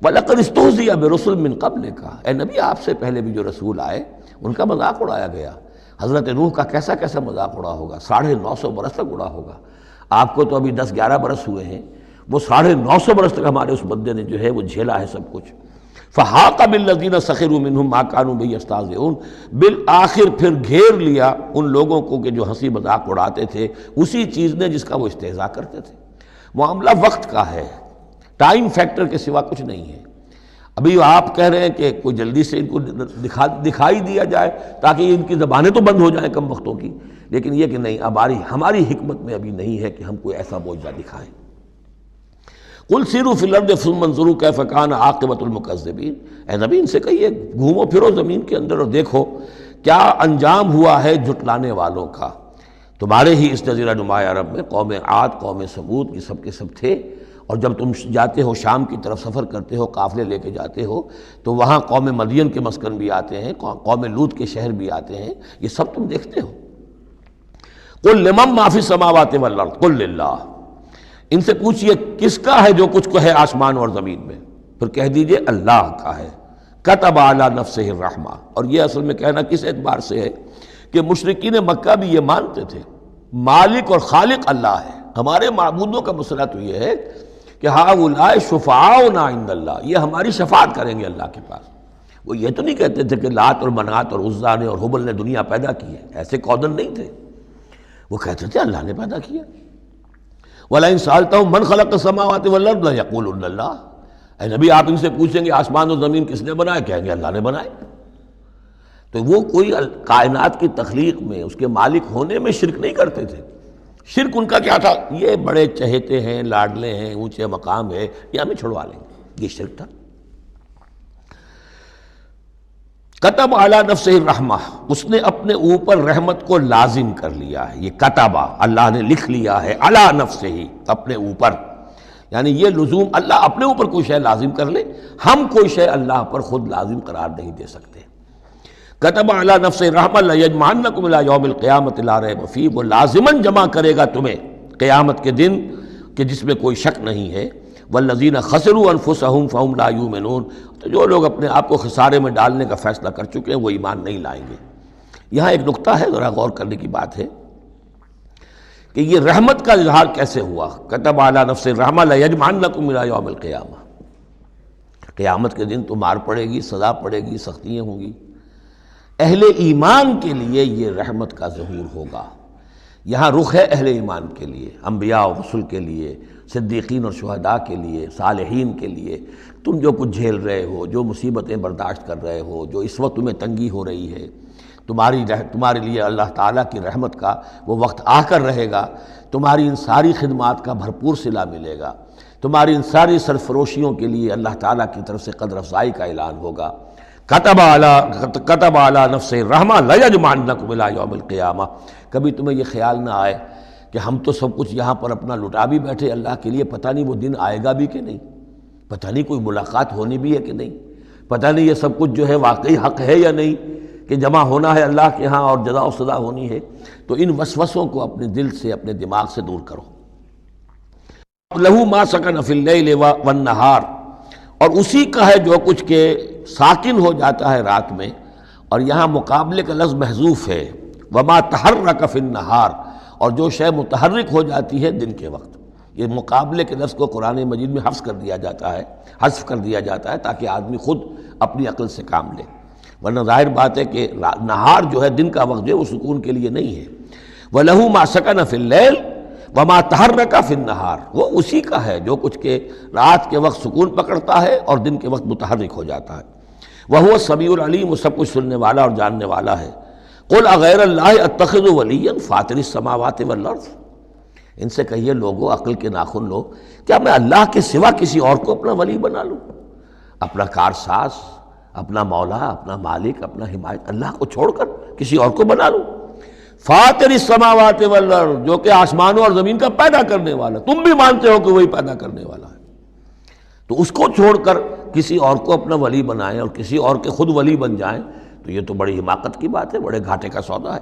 وَلَقَدِ اسْتُهْزِئَ بِرُسُلٍ مِّن قَبْلِكَ، اے نبی آپ سے پہلے بھی جو رسول آئے ان کا مذاق اڑایا گیا۔ حضرت نوح کا کیسا کیسا مذاق اڑا ہوگا، 950 برس تک اڑا ہوگا۔ آپ کو تو ابھی 10-11 برس ہوئے ہیں، وہ 950 برس تک ہمارے اس بندے نے جو ہے وہ جھیلا ہے سب کچھ۔ فحاق بالذین سخروا منہم ما کانوا بہ یستہزئون، بالآخر پھر گھیر لیا ان لوگوں کو کہ جو ہنسی مذاق اڑاتے تھے اسی چیز نے جس کا وہ استہزاء کرتے تھے۔ معاملہ وقت کا ہے، ٹائم فیکٹر کے سوا کچھ نہیں ہے۔ ابھی آپ کہہ رہے ہیں کہ کوئی جلدی سے ان کو دکھائی دیا جائے تاکہ ان کی زبانیں تو بند ہو جائیں کم وقتوں کی، لیکن یہ کہ نہیں، اب ہماری حکمت میں ابھی نہیں ہے کہ ہم کوئی ایسا معجزہ دکھائیں۔ قُلْ سِیرُوا فِی الْأَرْضِ ثُمَّ انظُرُوا کیف کان عاقبۃ المکذبین، اے نبی ان سے کہیے گھومو پھرو زمین کے اندر اور دیکھو کیا انجام ہوا ہے جھٹلانے والوں کا۔ تمہارے ہی اس جزیرہ نما عرب میں قوم عاد، قوم ثمود یہ سب کے سب تھے، اور جب تم جاتے ہو شام کی طرف سفر کرتے ہو، قافلے لے کے جاتے ہو، تو وہاں قوم مدین کے مسکن بھی آتے ہیں، قوم لوط کے شہر بھی آتے ہیں، یہ سب تم دیکھتے ہو۔ قُلْ لِمَن مَّا فِی السَّمَاوَاتِ وَالْأَرْضِ قُلْ لِلَّهِ، ان سے پوچھئے کس کا ہے جو کچھ کو ہے آسمان اور زمین میں، پھر کہہ دیجئے اللہ کا ہے۔ کتب علی نفسہ الرحمہ، اور یہ اصل میں کہنا کس اعتبار سے ہے کہ مشرکین مکہ بھی یہ مانتے تھے مالک اور خالق اللہ ہے۔ ہمارے معبودوں کا مسئلہ تو یہ ہے کہ ہؤلاء شفعاؤنا عند اللہ، یہ ہماری شفاعت کریں گے اللہ کے پاس۔ وہ یہ تو نہیں کہتے تھے کہ لات اور منات اور عزا نے اور حبل نے دنیا پیدا کی ہے، ایسے کودن نہیں تھے، وہ کہتے تھے اللہ نے پیدا کیا۔ وَلَئِن سَأَلْتَهُم مَّنْ خَلَقَ السَّمَاوَاتِ وَالْأَرْضَ لَيَقُولُنَّ اللَّهُ، اے نبی آپ ان سے پوچھیں گے آسمان اور زمین کس نے بنائے، کہیں گے اللہ نے بنائے۔ تو وہ کوئی کائنات کی تخلیق میں اس کے مالک ہونے میں شرک نہیں کرتے تھے۔ شرک ان کا کیا تھا، یہ بڑے چہیتے ہیں، لاڈلے ہیں، اونچے مقام ہے، یہ ہمیں چھڑوا لیں گے، یہ شرک تھا۔ کتب علی نفسہ الرحمہ، اس نے اپنے اوپر رحمت کو لازم کر لیا ہے، یہ کتبہ اللہ نے لکھ لیا ہے، علی نفسہ ہی اپنے اوپر، یعنی یہ لزوم اللہ اپنے اوپر کوئی شے لازم کر لے، ہم کوئی شے اللہ پر خود لازم قرار نہیں دے سکتے۔ کتب علی نفسہ الرحمہ لیجمعنکم الی یوم القیامۃ لا ریب فیہ، وہ لازماً جمع کرے گا تمہیں قیامت کے دن کہ جس میں کوئی شک نہیں ہے۔ والذین خسروا انفسہم فہم لا یؤمنون، تو جو لوگ اپنے آپ کو خسارے میں ڈالنے کا فیصلہ کر چکے ہیں وہ ایمان نہیں لائیں گے۔ یہاں ایک نقطہ ہے، ذرا غور کرنے کی بات ہے کہ یہ رحمت کا اظہار کیسے ہوا۔ کتب علی نفس الرحمہ لیجمعنکم الی یوم القیامہ، قیامت کے دن تو مار پڑے گی، سزا پڑے گی، سختیاں ہوں گی۔ اہل ایمان کے لیے یہ رحمت کا ظہور ہوگا، یہاں رخ ہے اہل ایمان کے لیے، انبیاء و رسل کے لیے، صدیقین اور شہداء کے لیے، صالحین کے لیے۔ تم جو کچھ جھیل رہے ہو، جو مصیبتیں برداشت کر رہے ہو، جو اس وقت تمہیں تنگی ہو رہی ہے، تمہارے لیے اللہ تعالیٰ کی رحمت کا وہ وقت آ کر رہے گا، تمہاری ان ساری خدمات کا بھرپور صلہ ملے گا، تمہاری ان ساری سرفروشیوں کے لیے اللہ تعالیٰ کی طرف سے قدر افزائی کا اعلان ہوگا۔ کتب علی نفسہ الرحمہ لیجمعنکم الی یوم القیامہ۔ کبھی تمہیں یہ خیال نہ آئے کہ ہم تو سب کچھ یہاں پر اپنا لٹا بھی بیٹھے اللہ کے لیے، پتہ نہیں وہ دن آئے گا بھی کہ نہیں، پتہ نہیں کوئی ملاقات ہونی بھی ہے کہ نہیں، پتہ نہیں یہ سب کچھ جو ہے واقعی حق ہے یا نہیں کہ جمع ہونا ہے اللہ کے ہاں اور جزا و سزا ہونی ہے۔ تو ان وسوسوں کو اپنے دل سے، اپنے دماغ سے دور کرو۔ لہ ما سکن فی اللیل والنہار، اور اسی کا ہے جو کچھ کہ ساکن ہو جاتا ہے رات میں، اور یہاں مقابلے کا لفظ محذوف ہے، وما تحرک فی النہار، اور جو شے متحرک ہو جاتی ہے دن کے وقت۔ یہ مقابلے کے لفظ کو قرآن مجید میں حذف کر دیا جاتا ہے تاکہ آدمی خود اپنی عقل سے کام لے، ورنہ ظاہر بات ہے کہ نہار جو ہے دن کا وقت جو ہے وہ سکون کے لیے نہیں ہے۔ وَلَهُ مَا سَكَنَ فِي اللَّيْلِ وَمَا تَحَرَّكَ فِي النَّهَارِ، وہ اسی کا ہے جو کچھ کہ رات کے وقت سکون پکڑتا ہے اور دن کے وقت متحرک ہو جاتا ہے۔ وَهُوَ السَّمِيعُ الْعَلِيمُ، وہ سب کچھ سننے والا اور جاننے والا ہے۔ قُلْ أَغَيْرَ اللَّهِ أَتَّخِذُ وَلِيًّا فَاطِرِ السَّمَاوَاتِ وَالْأَرْضِ، ان سے کہیے لوگو، عقل کے ناخن لو، کیا میں اللہ کے سوا کسی اور کو اپنا ولی بنا لوں؟ اپنا کارساز، اپنا مولا، اپنا مالک، اپنا حمایت اللہ کو چھوڑ کر کسی اور کو بنا لو۔ فاطر السماوات والارض، جو کہ آسمانوں اور زمین کا پیدا کرنے والا، تم بھی مانتے ہو کہ وہی پیدا کرنے والا ہے، تو اس کو چھوڑ کر کسی اور کو اپنا ولی بنائیں اور کسی اور کے خود ولی بن جائیں، تو یہ تو بڑی حماقت کی بات ہے، بڑے گھاٹے کا سودا ہے۔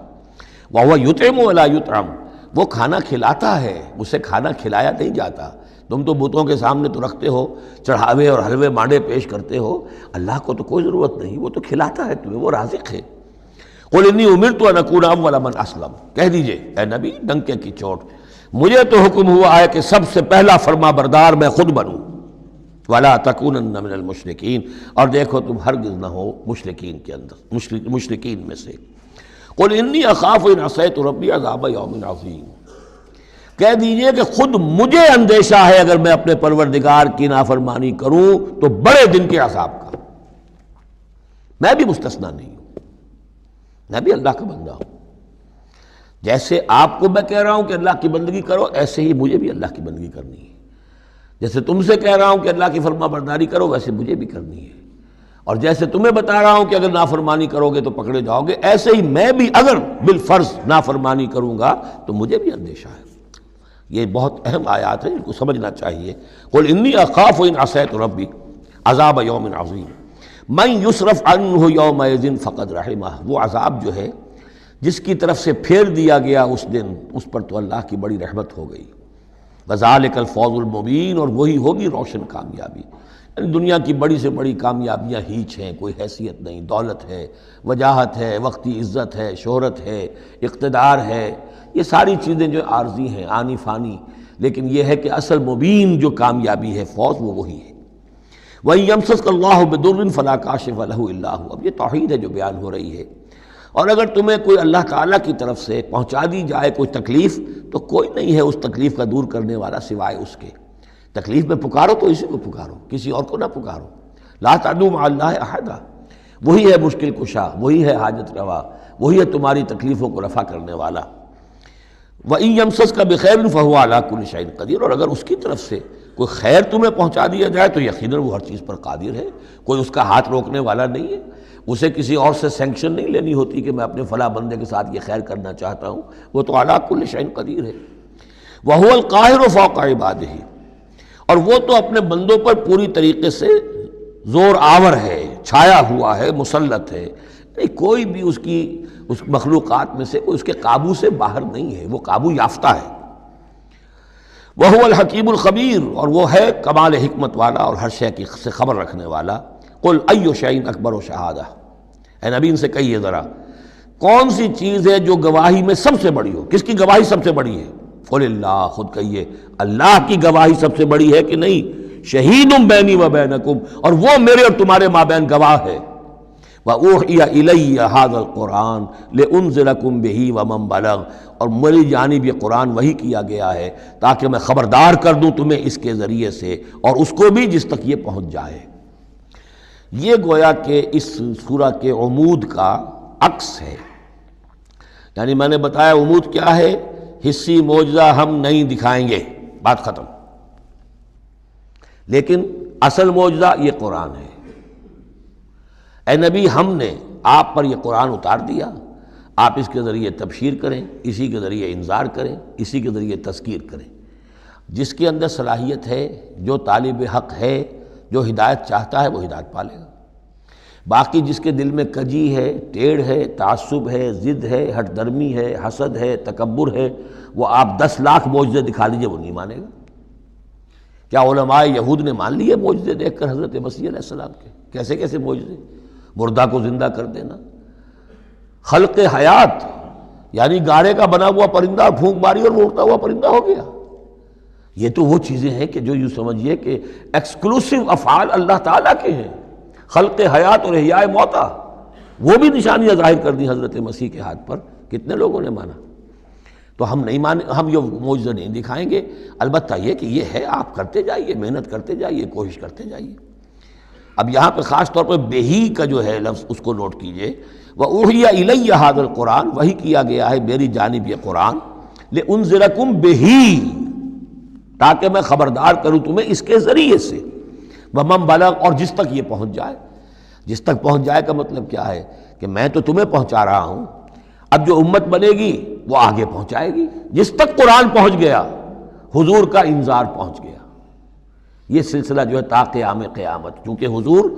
وَهُوَ يُطْعِمُ وَلَا يُطْعَمُ، وہ کھانا کھلاتا ہے، اسے کھانا کھلایا نہیں جاتا۔ تم تو بتوں کے سامنے تو رکھتے ہو، چڑھاوے اور حلوے مانڈے پیش کرتے ہو، اللہ کو تو کوئی ضرورت نہیں، وہ تو کھلاتا ہے تمہیں، وہ رازق ہے۔ قُلْ إِنِّي أُمِرْتُ أَنْ أَكُونَ أَوَّلَ مَنْ أَسْلَمَ، کہہ دیجئے اے نبی ڈنکے کی چوٹ، مجھے تو حکم ہوا ہے کہ سب سے پہلا فرما بردار میں خود بنوں۔ وَلَا تَكُونَنَّ مِنَ الْمُشْرِكِينَ، اور دیکھو تم ہرگز نہ ہو مشرکین کے اندر، مشرکین میں سے۔ قُلْ إِنِّي أَخَافُ إِنْ عَصَيْتُ رَبِّي عَذَابَ يَوْمٍ عَظِيمٍ، کہہ دیجئے کہ خود مجھے اندیشہ ہے اگر میں اپنے پروردگار کی نافرمانی کروں تو بڑے دن کے عذاب کا۔ میں بھی مستثنیٰ نہیں ہوں، میں بھی اللہ کا بندہ ہوں۔ جیسے آپ کو میں کہہ رہا ہوں کہ اللہ کی بندگی کرو، ایسے ہی مجھے بھی اللہ کی بندگی کرنی ہے۔ جیسے تم سے کہہ رہا ہوں کہ اللہ کی فرما برداری کرو، ویسے مجھے بھی کرنی ہے۔ اور جیسے تمہیں بتا رہا ہوں کہ اگر نافرمانی کرو گے تو پکڑے جاؤ گے، ایسے ہی میں بھی اگر بالفرض نافرمانی کروں گا تو مجھے بھی اندیشہ ہے۔ یہ بہت اہم آیات ہیں، ان کو سمجھنا چاہیے۔ قل انی اخاف ان عصیت ربی عذاب یوم عظیم من یصرف عنہ یومئذ فقد رحمہ، وہ عذاب جو ہے جس کی طرف سے پھیر دیا گیا اس دن، اس پر تو اللہ کی بڑی رحمت ہو گئی۔ وذالک الفوز المبین، اور وہی ہوگی روشن کامیابی۔ یعنی دنیا کی بڑی سے بڑی کامیابیاں ہیچ ہیں، کوئی حیثیت نہیں، دولت ہے، وجاہت ہے، وقتی عزت ہے، شہرت ہے، اقتدار ہے، یہ ساری چیزیں جو عارضی ہیں، آنی فانی، لیکن یہ ہے کہ اصل مبین جو کامیابی ہے، فوز، وہ وہی ہے۔ وَإِن يَمْسَسْكَ اللَّهُ بِضُرٍّ فَلَا كَاشِفَ لَهُ إِلَّا هُوَ، اب یہ توحید ہے جو بیان ہو رہی ہے۔ اور اگر تمہیں کوئی اللہ تعالیٰ کی طرف سے پہنچا دی جائے کوئی تکلیف، تو کوئی نہیں ہے اس تکلیف کا دور کرنے والا سوائے اس کے۔ تکلیف میں پکارو تو اسی کو پکارو، کسی اور کو نہ پکارو۔ لا تدعوا مع اللہ احدا، وہی ہے مشکل کشا، وہی ہے حاجت روا، وہی ہے تمہاری تکلیفوں کو رفع کرنے والا۔ وَإِن يَمْسَسْكَ بِخَيْرٍ فَهُوَ عَلَىٰ كُلِّ شَيْءٍ قَدِيرٌ، اور اگر اس کی طرف سے کوئی خیر تمہیں پہنچا دیا جائے تو یقیناً وہ ہر چیز پر قادر ہے، کوئی اس کا ہاتھ روکنے والا نہیں ہے۔ اسے کسی اور سے سینکشن نہیں لینی ہوتی کہ میں اپنے فلاں بندے کے ساتھ یہ خیر کرنا چاہتا ہوں، وہ تو عَلَىٰ كُلِّ شَيْءٍ قدیر ہے۔ وَهُوَ الْقَاهِرُ فَوْقَ عِبَادِهِ، اور وہ تو اپنے بندوں پر پوری طریقے سے زور آور ہے، چھایا ہوا ہے، مسلط ہے، کوئی بھی اس مخلوقات میں سے کوئی اس کے قابو سے باہر نہیں ہے، وہ قابو یافتہ ہے۔ وَهُوَ الْحَكِيمُ الْخَبِيرُ، اور وہ ہے کمال حکمت والا اور ہر شے سے خبر رکھنے والا۔ قُلْ أَيُّ شَيْءٍ أَكْبَرُ شَهَادَةً، اے نبی ان سے کہیے ذرا کون سی چیز ہے جو گواہی میں سب سے بڑی ہو؟ کس کی گواہی سب سے بڑی ہے؟ قُلِ اللَّهُ، خود کہیے اللہ کی گواہی سب سے بڑی ہے کہ نہیں؟ شَهِيدٌ بَيْنِي وَبَيْنَكُمْ، اور وہ میرے اور تمہارے مابین گواہ ہے۔ وَأُوحِيَ إِلَيَّ هَذَا الْقُرْآنُ لِأُنذِرَكُم بِهِ وَمَن بَلَغَ، اور میری جانب یہ قرآن وحی کیا گیا ہے تاکہ میں خبردار کر دوں تمہیں اس کے ذریعے سے، اور اس کو بھی جس تک یہ پہنچ جائے۔ یہ گویا کہ اس سورہ کے عمود کا عکس ہے۔ یعنی میں نے بتایا عمود کیا ہے، حصی معجزہ ہم نہیں دکھائیں گے، بات ختم، لیکن اصل معجزہ یہ قرآن ہے۔ اے نبی ہم نے آپ پر یہ قرآن اتار دیا، آپ اس کے ذریعے تبشیر کریں، اسی کے ذریعے انذار کریں، اسی کے ذریعے تذکیر کریں۔ جس کے اندر صلاحیت ہے، جو طالب حق ہے، جو ہدایت چاہتا ہے، وہ ہدایت پالے گا۔ باقی جس کے دل میں کجی ہے، ٹیڑھ ہے، تعصب ہے، ضد ہے، ہٹ درمی ہے، حسد ہے، تکبر ہے، وہ آپ 10 لاکھ معجزے دکھا دیجئے وہ نہیں مانے گا۔ کیا علماء یہود نے مان لیے معجزے دیکھ کر حضرت مسیح علیہ السلام کے؟ کیسے کیسے معجزے، مردہ کو زندہ کر دینا، خلق حیات، یعنی گاڑے کا بنا ہوا پرندہ پھونک ماری اور وہ اڑتا ہوا پرندہ ہو گیا۔ یہ تو وہ چیزیں ہیں کہ جو یوں سمجھیے کہ ایکسکلوسیو افعال اللہ تعالیٰ کے ہیں، خلق حیات اور احیاء موتا، وہ بھی نشانیاں ظاہر کر دی حضرت مسیح کے ہاتھ پر، کتنے لوگوں نے مانا؟ تو ہم نہیں مانے، ہم یہ معجزہ نہیں دکھائیں گے، البتہ یہ کہ یہ ہے، آپ کرتے جائیے، محنت کرتے جائیے، کوشش کرتے جائیے۔ اب یہاں پہ خاص طور پہ بہی کا جو ہے لفظ اس کو نوٹ کیجئے، وَأُوحِيَ إِلَيَّ هَذَا الْقُرْآنُ، وحی کیا گیا ہے میری جانب یہ قرآن، لِأُنذِرَكُم بِهِ، تاکہ میں خبردار کروں تمہیں اس کے ذریعے سے، ومن بلغ، اور جس تک یہ پہنچ جائے. جس تک پہنچ جائے کا مطلب کیا ہے کہ میں تو تمہیں پہنچا رہا ہوں، اب جو امت بنے گی وہ آگے پہنچائے گی. جس تک قرآن پہنچ گیا حضور کا انذار پہنچ گیا. یہ سلسلہ جو ہے تا قیام قیامت، کیونکہ حضور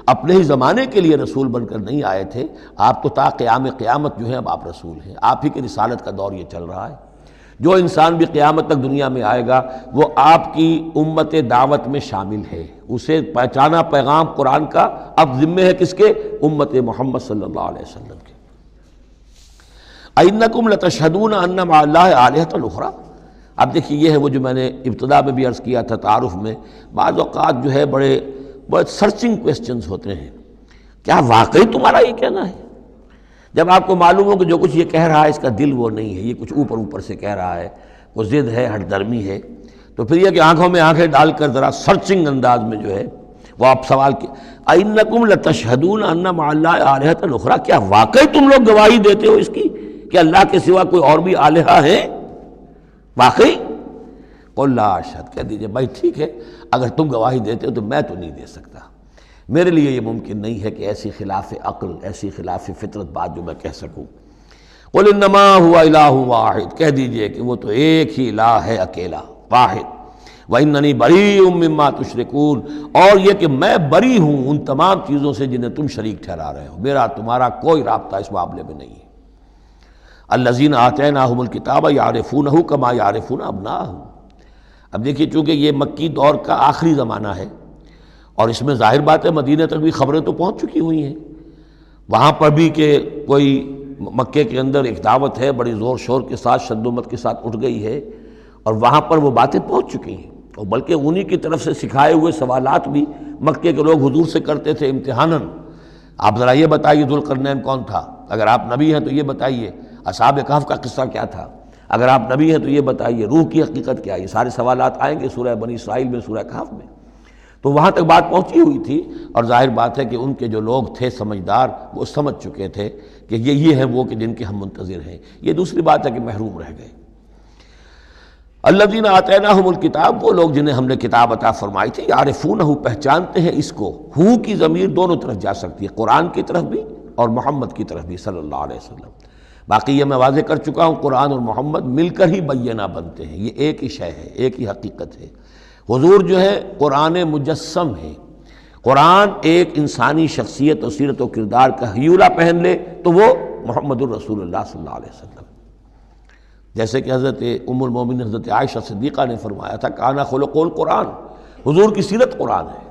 اپنے ہی زمانے کے لیے رسول بن کر نہیں آئے تھے، آپ تو تا قیام قیامت جو ہے اب آپ رسول ہیں. آپ ہی کی رسالت کا دور یہ چل رہا ہے. جو انسان بھی قیامت تک دنیا میں آئے گا وہ آپ کی امت دعوت میں شامل ہے. اسے پہچانا پیغام قرآن کا اب ذمہ ہے کس کے؟ امت محمد صلی اللہ علیہ وسلم کے. اَإِنَّكُمْ لَتَشْهَدُونَ أَنَّ مَعَ اللَّهِ آلِهَةً أُخْرَىٰ. اب دیکھیے یہ ہے وہ جو میں نے ابتدا میں بھی عرض کیا تھا تعارف میں، بعض اوقات جو ہے بڑے سرچنگ کویسچنز ہوتے ہیں. کیا واقعی تمہارا یہ کہنا ہے؟ جب آپ کو معلوم ہو کہ جو کچھ یہ کہہ رہا ہے اس کا دل وہ نہیں ہے، یہ کچھ اوپر اوپر سے کہہ رہا ہے، وہ ضد ہے، ہٹ درمی ہے، تو پھر یہ کہ آنکھوں میں آنکھیں ڈال کر ذرا سرچنگ انداز میں جو ہے وہ آپ سوال کی اَإِنَّكُمْ لَتَشْهَدُونَ أَنَّ مَعَ اللَّهِ آلِهَةً أُخْرَىٰ. کیا واقعی تم لوگ گواہی دیتے ہو اس کی کہ اللہ کے سوا کوئی اور بھی آلہہ ہیں؟ واقعی؟ قُل لَا أَشْهَدُ، کہہ دیجئے بھائی ٹھیک ہے، اگر تم گواہی دیتے ہو تو میں تو نہیں دے سکتا. میرے لیے یہ ممکن نہیں ہے کہ ایسی خلاف عقل، ایسی خلاف فطرت بات جو میں کہہ سکوں. قُلْ إِنَّمَا هُوَ إِلَٰهٌ وَاحِدٌ، کہہ دیجئے کہ وہ تو ایک ہی الہ ہے، اکیلا، واحد. وَإِنَّنِي بَرِيءٌ مِّمَّا تُشْرِكُونَ، اور یہ کہ میں بری ہوں ان تمام چیزوں سے جنہیں تم شریک ٹھہرا رہے ہو. میرا تمہارا کوئی رابطہ اس معاملے میں نہیں ہے. الَّذِينَ آتَيْنَاهُمُ الْكِتَابَ يَعْرِفُونَهُ كَمَا يَعْرِفُونَ أَبْنَاءَهُمْ. اب دیکھیے چونکہ یہ مکی دور کا آخری زمانہ ہے اور اس میں ظاہر بات ہے مدینہ تک بھی خبریں تو پہنچ چکی ہوئی ہیں. وہاں پر بھی کہ کوئی مکے کے اندر ایک دعوت ہے بڑی زور شور کے ساتھ، شد و مت کے ساتھ اٹھ گئی ہے، اور وہاں پر وہ باتیں پہنچ چکی ہیں. اور بلکہ انہی کی طرف سے سکھائے ہوئے سوالات بھی مکے کے لوگ حضور سے کرتے تھے امتحاناً. آپ ذرا یہ بتائیے ذوالقرنین کون تھا؟ اگر آپ نبی ہیں تو یہ بتائیے. اصحاب کہف کا قصہ کیا تھا؟ اگر آپ نبی ہیں تو یہ بتائیے. روح کی حقیقت کیا ہے؟ یہ سارے سوالات آئیں گے سورہ بنی اسرائیل میں، سورہ کہف میں. تو وہاں تک بات پہنچی ہوئی تھی، اور ظاہر بات ہے کہ ان کے جو لوگ تھے سمجھدار وہ سمجھ چکے تھے کہ یہ ہیں وہ کہ جن کے ہم منتظر ہیں. یہ دوسری بات ہے کہ محروم رہ گئے. الذین آتیناہم الکتاب، وہ لوگ جنہیں ہم نے کتاب عطا فرمائی تھی، یعرفونہ، پہچانتے ہیں اس کو. ہو کی ضمیر دونوں طرف جا سکتی ہے، قرآن کی طرف بھی اور محمد کی طرف بھی صلی اللہ علیہ وسلم. باقی یہ میں واضح کر چکا ہوں قرآن اور محمد مل کر ہی بینہ بنتے ہیں، یہ ایک ہی شے ہے، ایک ہی حقیقت ہے. حضور جو ہے قرآن مجسم ہے. قرآن ایک انسانی شخصیت اور سیرت و کردار کا ہیولہ پہن لے تو وہ محمد الرسول اللہ صلی اللہ علیہ وسلم. جیسے کہ حضرت ام المومنین حضرت عائشہ صدیقہ نے فرمایا تھا کانا خلق القرآن، حضور کی سیرت قرآن ہے.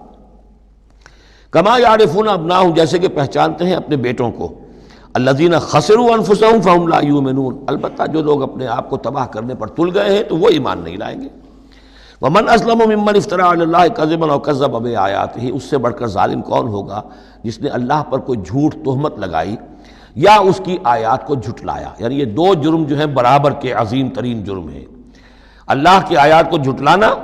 کما یعرفون ابناہم، جیسے کہ پہچانتے ہیں اپنے بیٹوں کو. الذین خسروا انفسہم فہم لا یؤمنون، البتہ جو لوگ اپنے آپ کو تباہ کرنے پر تل گئے ہیں تو وہ ایمان نہیں لائیں گے. ومن اسلم ممن افترى علی اللہ کذبا او کذب بآیاتہ، اس سے بڑھ کر ظالم کون ہوگا جس نے اللہ پر کوئی جھوٹ تہمت لگائی یا اس کی آیات کو جھٹلایا. یعنی یہ دو جرم جو ہیں برابر کے عظیم ترین جرم ہیں، اللہ کی آیات کو جھٹلانا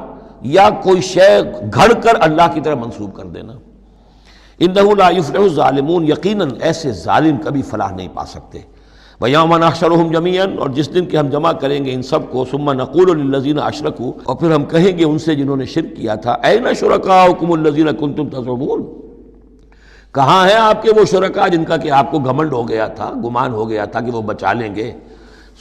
یا کوئی شے گھڑ کر اللہ کی طرف منسوب کر دینا. انہ لا یفلح الظالمون، یقیناً ایسے ظالم کبھی فلاح نہیں پا سکتے. وَيَوْمَ نَحْشُرُهُمْ جَمِيعًا، اور جس دن کہ ہم جمع کریں گے ان سب کو. ثُمَّ نَقُولُ لِلَّذِينَ أَشْرَكُوا، اور پھر ہم کہیں گے ان سے جنہوں نے شرک کیا تھا، أَيْنَ شُرَكَاؤُكُمُ الَّذِينَ كُنتُمْ تَزْعُمُونَ، کہاں ہیں آپ کے وہ شرکاء جن کا کہ آپ کو گھمنڈ ہو گیا تھا، گمان ہو گیا تھا کہ وہ بچا لیں گے.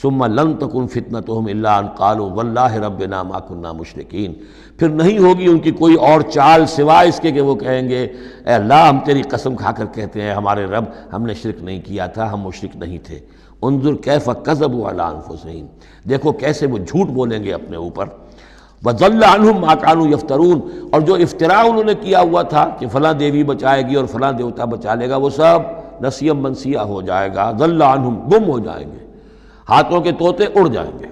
ثُمَّ لَن تَكُنْ فِتْنَتُهُمْ إِلَّا أَن قَالُوا وَاللَّهِ رَبِّنَا مَا كُنَّا مُشْرِكِينَ، پھر نہیں ہوگی ان کی کوئی اور چال سوائے اس کے کہ وہ کہیں گے اے اللہ ہم تیری قسم کھا کر کہتے ہیں ہمارے رب ہم نے شرک نہیں کیا تھا، ہم مشرک نہیں تھے. انظر کیف کذبوا علی انفسہم، دیکھو کیسے وہ جھوٹ بولیں گے اپنے اوپر. وضل عنہم ما کانوا یفترون، اور جو افتراء انہوں نے کیا ہوا تھا کہ فلاں دیوی بچائے گی اور فلاں دیوتا بچا لے گا، وہ سب نسیم منسیہ ہو جائے گا. ضل عنہم، گم ہو جائیں گے، ہاتھوں کے طوطے اڑ جائیں گے.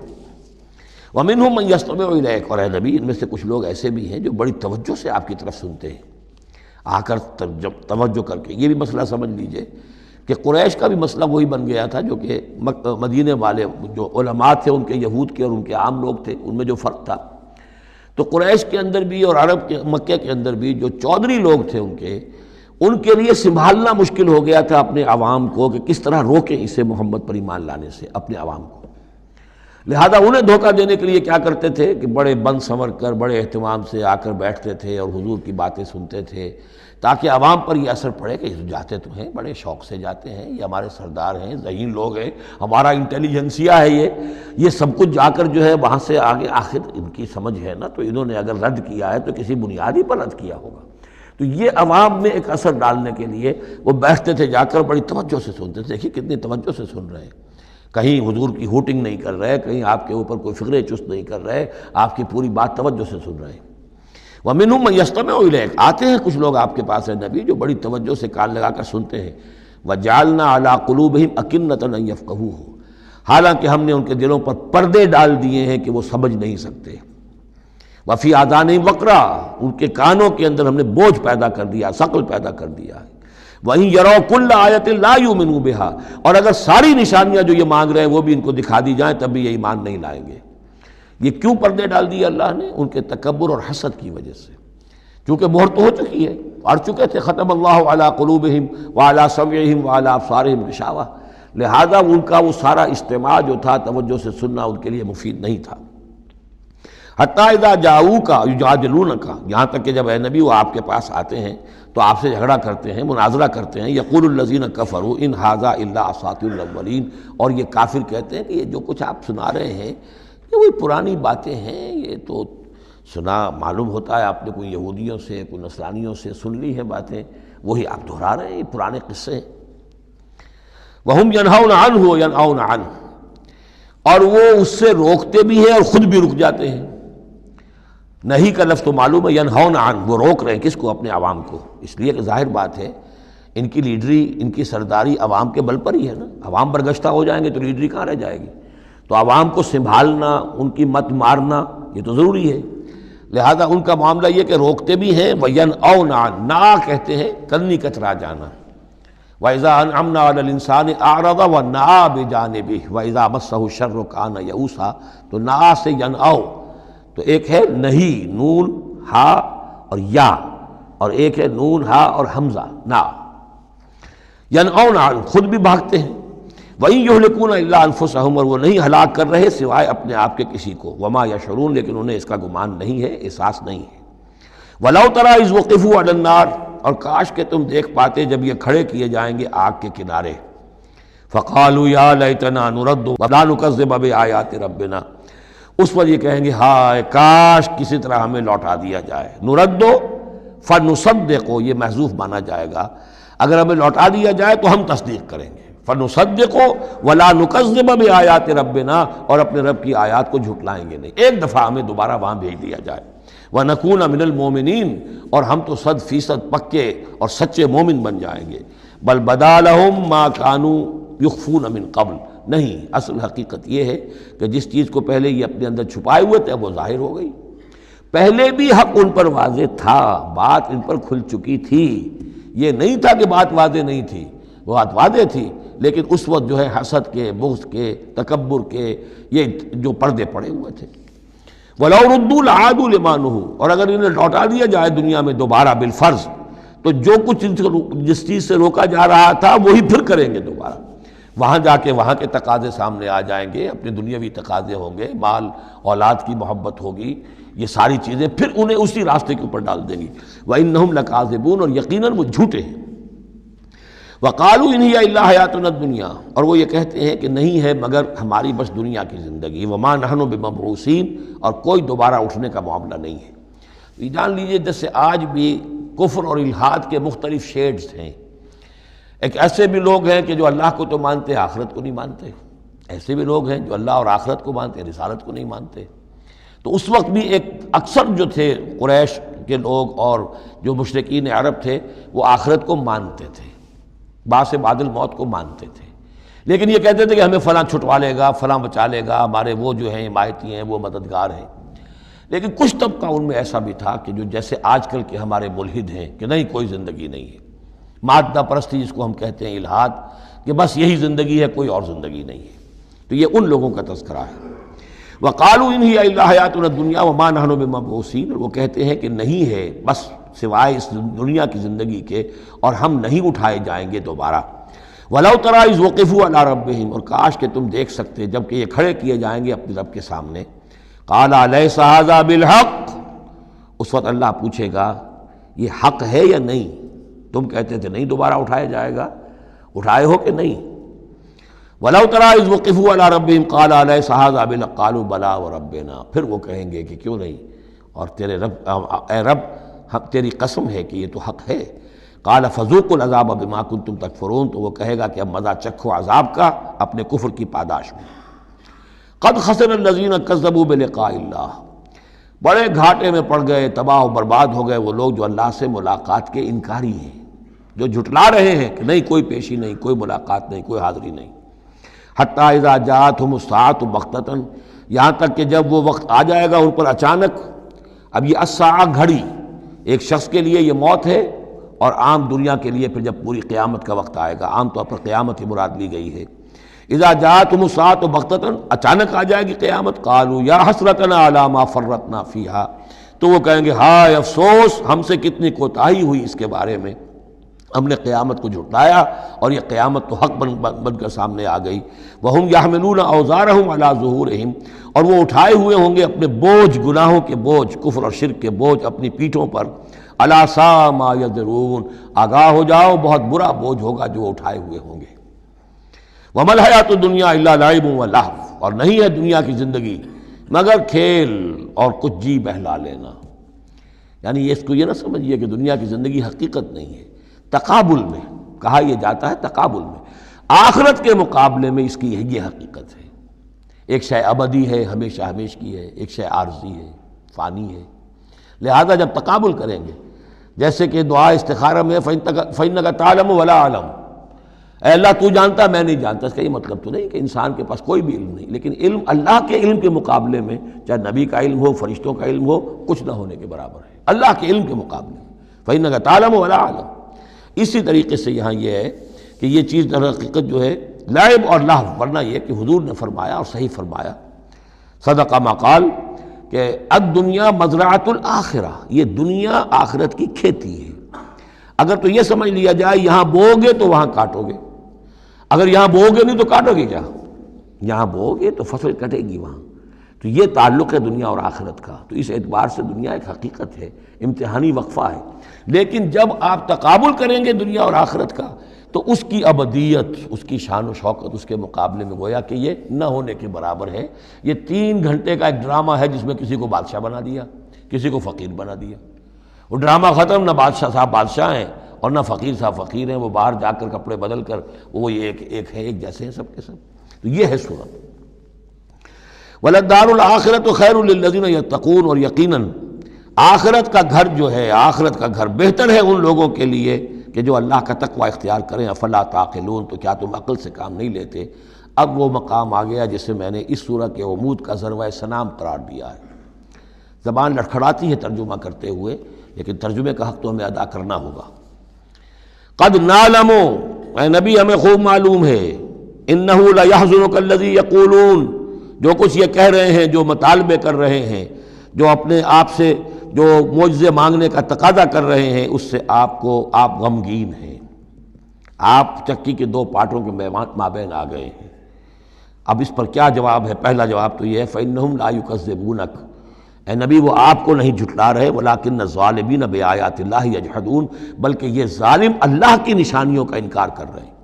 ومنہم من یستمع الیک، اور اے نبی ان میں سے کچھ لوگ ایسے بھی ہیں جو بڑی توجہ سے آپ کی طرف سنتے ہیں، آ کر توجہ کر کے. یہ بھی مسئلہ سمجھ لیجئے کہ قریش کا بھی مسئلہ وہی بن گیا تھا جو کہ مدینے والے جو علماء تھے ان کے یہود کے اور ان کے عام لوگ تھے ان میں جو فرق تھا. تو قریش کے اندر بھی اور عرب کے مکہ کے اندر بھی جو چودھری لوگ تھے ان کے لیے سنبھالنا مشکل ہو گیا تھا اپنے عوام کو کہ کس طرح روکیں اسے محمد پر ایمان لانے سے اپنے عوام کو. لہذا انہیں دھوکہ دینے کے لیے کیا کرتے تھے کہ بڑے بند سنور کر بڑے اہتمام سے آ کر بیٹھتے تھے اور حضور کی باتیں سنتے تھے، تاکہ عوام پر یہ اثر پڑے کہ یہ جاتے تو ہیں، بڑے شوق سے جاتے ہیں، یہ ہمارے سردار ہیں، ذہین لوگ ہیں، ہمارا انٹیلیجنسیا ہے، یہ سب کچھ جا کر جو ہے وہاں سے آگے، آخر ان کی سمجھ ہے نا، تو انہوں نے اگر رد کیا ہے تو کسی بنیادی پر رد کیا ہوگا۔ تو یہ عوام میں ایک اثر ڈالنے کے لیے وہ بیٹھتے تھے، جا کر بڑی توجہ سے سنتے تھے۔ دیکھیے کتنی توجہ سے سن رہے ہیں، کہیں حضور کی ہوٹنگ نہیں کر رہے، کہیں آپ کے اوپر کوئی فکرے چست نہیں کر رہے، آپ کی پوری بات توجہ سے سن رہے ہیں۔ وَمِنْهُمْ مَن يَسْتَمِعُ إِلَيْكَ، آتے ہیں کچھ لوگ آپ کے پاس ہیں نبی جو بڑی توجہ سے کان لگا کر سنتے ہیں۔ وَجَعَلْنَا عَلَىٰ قُلُوبِهِمْ أَكِنَّةً أَن يَفْقَهُوهُ، حالانکہ ہم نے ان کے دلوں پر پردے ڈال دیے ہیں کہ وہ سمجھ نہیں سکتے۔ وَفِي آذَانِهِمْ وَقْرًا، ان کے کانوں کے اندر ہم نے بوجھ پیدا کر دیا، ثقل پیدا کر دیا ہے۔ وَإِن يَرَوْا كُلَّ آيَةٍ لَا يُؤْمِنُوا بِهَا، اور اگر ساری نشانیاں جو یہ مانگ رہے ہیں وہ بھی ان کو دکھا دی جائیں تب بھی یہ ایمان نہیں لائیں گے۔ یہ کیوں پردے ڈال دیے اللہ نے؟ ان کے تکبر اور حسد کی وجہ سے، چونکہ مہر تو ہو چکی ہے، پڑھ چکے تھے ختم اللہ علی قلوبہم وعلی سمعہم وعلی ابصارہم غشاوہ، لہذا ان کا وہ سارا استماع جو تھا، توجہ سے سننا ان کے لیے مفید نہیں تھا۔ حتیٰ اذا جاؤوک یجادلونک، یہاں تک کہ جب اے نبی وہ آپ کے پاس آتے ہیں تو آپ سے جھگڑا کرتے ہیں، مناظرہ کرتے ہیں۔ یقول الذین کفروا ان ھذا الا اساطیر الاولین، اور یہ کافر کہتے ہیں کہ یہ جو کچھ آپ سنا رہے ہیں یہ وہی پرانی باتیں ہیں، یہ تو سنا معلوم ہوتا ہے آپ نے کوئی یہودیوں سے کوئی نصرانیوں سے سن لی ہے باتیں، وہی آپ دہرا رہے ہیں، یہ پرانے قصے ہیں۔ وَهُمْ يَنْهَوْنَ عَنْهُ وَيَنْأَوْنَ عَنْهُ، اور وہ اس سے روکتے بھی ہیں اور خود بھی رک جاتے ہیں۔ نہیں کا لفظ تو معلوم ہے، ینہون عن، وہ روک رہے ہیں کس کو؟ اپنے عوام کو، اس لیے کہ ظاہر بات ہے ان کی لیڈری، ان کی سرداری عوام کے بل پر ہی ہے نا، عوام برگشتہ ہو جائیں گے تو لیڈری کہاں رہ جائے گی؟ تو عوام کو سنبھالنا، ان کی مت مارنا یہ تو ضروری ہے، لہذا ان کا معاملہ یہ کہ روکتے بھی ہیں۔ وَيَنْأَوْنَ عَنْ، نا کہتے ہیں کنی کترا جانا۔ وَإِذَا أَنْعَمْنَا عَلَى الْإِنسَانِ أَعْرَضَ وَنَأَىٰ بِجَانِبِهِ وَإِذَا مَسَّهُ الشَّرُّ كَانَ يَئُوسًا، تو نا سے ینأو، تو ایک ہے نہیں، نون ہا اور یا، اور ایک ہے نون ہا اور حمزہ نا۔ ینأون عن، خود بھی بھاگتے ہیں۔ وَإِن يُهْلِكُونَ إِلَّا أَنفُسَهُمْ، اور وہ نہیں ہلاک کر رہے سوائے اپنے آپ کے کسی کو۔ وَمَا يَشْعُرُونَ، لیکن انہیں اس کا گمان نہیں ہے، احساس نہیں ہے۔ وَلَوْ تَرَىٰ إِذْ وُقِفُوا عَلَى النَّارِ، اور کاش کہ تم دیکھ پاتے جب یہ کھڑے کیے جائیں گے آگ کے کنارے۔ فَقَالُوا يَا لَيْتَنَا نُرَدُّ وَلَا نُكَذِّبَ بِآيَاتِ رَبِّنَا، اس پر یہ کہیں گے ہائے کاش کسی طرح ہمیں لوٹا دیا جائے۔ نُرَدُّ فَنُصَدِّقُ، یہ محذوف مانا جائے گا، اگر ہمیں لوٹا دیا جائے تو ہم تصدیق کریں گے۔ فَنُصَدِّقُ وَلَا نُكَذِّبَ بِآيَاتِ رَبِّنَا، اور اپنے رب کی آیات کو جھٹلائیں گے نہیں، ایک دفعہ ہمیں دوبارہ وہاں بھیج دیا جائے۔ وَنَكُونَ مِنَ الْمُؤْمِنِينَ، اور ہم تو 100% پکے اور سچے مومن بن جائیں گے۔ بل بدا لَهُم مَا كَانُوا يُخْفُونَ مِن قبل، نہیں، اصل حقیقت یہ ہے کہ جس چیز کو پہلے یہ اپنے اندر چھپائے ہوئے تھے وہ ظاہر ہو گئی۔ پہلے بھی حق ان پر واضح تھا، بات ان پر کھل چکی تھی، یہ نہیں تھا کہ بات واضح نہیں تھی، وہ بات واضح تھی، لیکن اس وقت جو ہے حسد کے، بغض کے، تکبر کے یہ جو پردے پڑے ہوئے تھے۔ وَلَوْ رُدُّوا لَعَادُوا لِمَا نُهُوا، اور اگر انہیں لوٹا دیا جائے دنیا میں دوبارہ بالفرض، تو جو کچھ جس چیز سے روکا جا رہا تھا وہی پھر کریں گے دوبارہ، وہاں جا کے وہاں کے تقاضے سامنے آ جائیں گے، اپنے دنیاوی تقاضے ہوں گے، مال اولاد کی محبت ہوگی، یہ ساری چیزیں پھر انہیں اسی راستے کے اوپر ڈال دیں گی۔ وَإِنَّهُمْ لَكَاذِبُونَ، اور یقیناً وہ جھوٹے ہیں۔ وَقَالُوا إِنْ هِيَ إِلَّا حَيَاتُنَا الدُّنْيَا، اور وہ یہ کہتے ہیں کہ نہیں ہے مگر ہماری بس دنیا کی زندگی۔ وَمَا نَحْنُ بِمَبْعُوثِينَ، اور کوئی دوبارہ اٹھنے کا معاملہ نہیں ہے۔ یہ جان لیجئے جیسے آج بھی کفر اور الحاد کے مختلف شیڈز ہیں، ایک ایسے بھی لوگ ہیں کہ جو اللہ کو تو مانتے آخرت کو نہیں مانتے، ایسے بھی لوگ ہیں جو اللہ اور آخرت کو مانتے رسالت کو نہیں مانتے۔ تو اس وقت بھی ایک اکثر جو تھے قریش کے لوگ اور جو مشرکین عرب تھے وہ آخرت کو مانتے تھے، باعث بعد الموت کو مانتے تھے، لیکن یہ کہتے تھے کہ ہمیں فلاں چھٹوا لے گا، فلاں بچا لے گا، ہمارے وہ جو ہیں حمایتی ہیں، وہ مددگار ہیں۔ لیکن کچھ طبقہ ان میں ایسا بھی تھا کہ جو جیسے آج کل کے ہمارے ملحد ہیں کہ نہیں کوئی زندگی نہیں ہے، مادہ پرستی جس کو ہم کہتے ہیں الحاد، کہ بس یہی زندگی ہے، کوئی اور زندگی نہیں ہے۔ تو یہ ان لوگوں کا تذکرہ ہے۔ وَقَالُوا إِنْ هِيَ إِلَّا حَيَاتُنَا الدُّنْيَا وَمَا نَحْنُ بِمَبْعُوثِينَ، وہ کہتے ہیں کہ نہیں ہے بس سوائے اس دنیا کی زندگی کے، اور ہم نہیں اٹھائے جائیں گے دوبارہ۔ وَلَوْ تَرَىٰ إِذْ وُقِفُوا عَلَىٰ رَبِّهِمْ، اور کاش کہ تم دیکھ سکتے جب کہ یہ کھڑے کیے جائیں گے اپنے رب کے سامنے. قَالَ أَلَيْسَ هَٰذَا بِالْحَقِّ، اس وقت اللہ پوچھے گا یہ حق ہے یا نہیں؟ تم کہتے تھے نہیں دوبارہ اٹھایا جائے گا، اٹھائے ہو کہ نہیں؟ وَلَوْ تَرَىٰ إِذْ وُقِفُوا عَلَىٰ رَبِّهِمْ قَالَ أَلَيْسَ هَٰذَا بِالْحَقِّ قَالُوا بَلَىٰ وَرَبِّنَا، پھر وہ کہیں گے کہ کیوں نہیں، اور تیرے رب، اے رب تیری قسم ہے کہ یہ تو حق ہے. قال فذوقوا العذاب بما کنتم تکفرون، تو وہ کہے گا کہ اب مزہ چکھو عذاب کا اپنے کفر کی پاداش میں. قد خسر الذین کذبوا بلقاء اللہ، بڑے گھاٹے میں پڑ گئے، تباہ و برباد ہو گئے وہ لوگ جو اللہ سے ملاقات کے انکاری ہیں، جو جھٹلا رہے ہیں کہ نہیں کوئی پیشی نہیں، کوئی ملاقات نہیں، کوئی حاضری نہیں. حتی اذا جاءتهم الساعۃ بغتۃ، یہاں تک کہ جب وہ وقت آ جائے گا ان پر اچانک. اب یہ الساعہ گھڑی ایک شخص کے لیے یہ موت ہے، اور عام دنیا کے لیے پھر جب پوری قیامت کا وقت آئے گا، عام طور پر قیامت ہی مراد لی گئی ہے. اذا جاءتهم الساعۃ بغتۃ، اچانک آ جائے گی قیامت. قالوا یا حسرتنا علی ما فرطنا فیہا، تو وہ کہیں گے ہائے افسوس ہم سے کتنی کوتاہی ہوئی اس کے بارے میں، ہم نے قیامت کو جھٹلایا اور یہ قیامت تو حق بن کر سامنے آ گئی. وہم یحملون اوزارہم علی ظہورہم، اور وہ اٹھائے ہوئے ہوں گے اپنے بوجھ، گناہوں کے بوجھ، کفر اور شرک کے بوجھ اپنی پیٹھوں پر. الا ساء ما یذرون، آگاہ ہو جاؤ بہت برا بوجھ ہوگا جو اٹھائے ہوئے ہوں گے. وما الحیات الدنیا الا لعب ولہو، اور نہیں ہے دنیا کی زندگی مگر کھیل اور کچھ جی بہلا لینا. یعنی اس کو یہ نہ سمجھیے کہ دنیا کی زندگی حقیقت نہیں ہے، تقابل میں کہا یہ جاتا ہے، تقابل میں آخرت کے مقابلے میں اس کی یہ حقیقت ہے. ایک شے ابدی ہے، ہمیشہ ہمیش کی ہے، ایک شے عارضی ہے، فانی ہے. لہذا جب تقابل کریں گے، جیسے کہ دعا استخارہ میں فَإِنَّكَ تَعْلَمُ وَلَا أَعْلَمُ، اے اللہ تو جانتا میں نہیں جانتا، اس کا یہ مطلب تو نہیں کہ انسان کے پاس کوئی بھی علم نہیں، لیکن علم اللہ کے علم کے مقابلے میں، چاہے نبی کا علم ہو، فرشتوں کا علم ہو، کچھ نہ ہونے کے برابر ہے اللہ کے علم کے مقابلے میں. فَإِنَّكَ تَعْلَمُ وَلَا أَعْلَمُ. اسی طریقے سے یہاں یہ ہے کہ یہ چیز در حقیقت جو ہے لعب اور لہو، ورنہ یہ کہ حضور نے فرمایا اور صحیح فرمایا، صدق ما قال، کہ الدنیا مزرعۃ الآخرہ، یہ دنیا آخرت کی کھیتی ہے. اگر تو یہ سمجھ لیا جائے یہاں بو گے تو وہاں کاٹو گے، اگر یہاں بو گے نہیں تو کاٹو گے کیا؟ یہاں بو گے تو فصل کٹے گی وہاں. تو یہ تعلق ہے دنیا اور آخرت کا. تو اس اعتبار سے دنیا ایک حقیقت ہے، امتحانی وقفہ ہے. لیکن جب آپ تقابل کریں گے دنیا اور آخرت کا تو اس کی ابدیت، اس کی شان و شوکت اس کے مقابلے میں گویا کہ یہ نہ ہونے کے برابر ہے. یہ 3 گھنٹے کا ایک ڈرامہ ہے جس میں کسی کو بادشاہ بنا دیا، کسی کو فقیر بنا دیا. وہ ڈرامہ ختم، نہ بادشاہ صاحب بادشاہ ہیں اور نہ فقیر صاحب فقیر ہیں، وہ باہر جا کر کپڑے بدل کر وہ ایک ہے، ایک جیسے ہیں سب کے سب. تو یہ ہے صورت. وَلَلدَّارُ الْآخِرَةُ خَيْرٌ لِّلَّذِينَ يَتَّقُونَ، اور یقیناً آخرت کا گھر جو ہے، آخرت کا گھر بہتر ہے ان لوگوں کے لیے کہ جو اللہ کا تقوی اختیار کریں. افلا تعقلون، تو کیا تم عقل سے کام نہیں لیتے؟ اب وہ مقام آ گیا جسے میں نے اس سورہ کے عمود کا ذروہ سنام قرار دیا ہے. زبان لڑکھڑاتی ہے ترجمہ کرتے ہوئے، لیکن ترجمے کا حق تو ہمیں ادا کرنا ہوگا. قد نعلم، اے نبی ہمیں خوب معلوم ہے، انہ لیحزنک الذی یقولون، جو کچھ یہ کہہ رہے ہیں، جو مطالبے کر رہے ہیں، جو اپنے آپ سے جو معجزے مانگنے کا تقاضا کر رہے ہیں، اس سے آپ غمگین ہیں. آپ چکی کے 2 پاٹوں کے مابین آ گئے ہیں. اب اس پر کیا جواب ہے؟ پہلا جواب تو یہ ہے فَإِنَّهُمْ لَا يُكَذِّبُونَكَ، اے نبی وہ آپ کو نہیں جھٹلا رہے، وَلَٰكِنَّ الظَّالِمِينَ بِآيَاتِ اللَّهِ يَجْحَدُونَ، بلکہ یہ ظالم اللہ کی نشانیوں کا انکار کر رہے ہیں،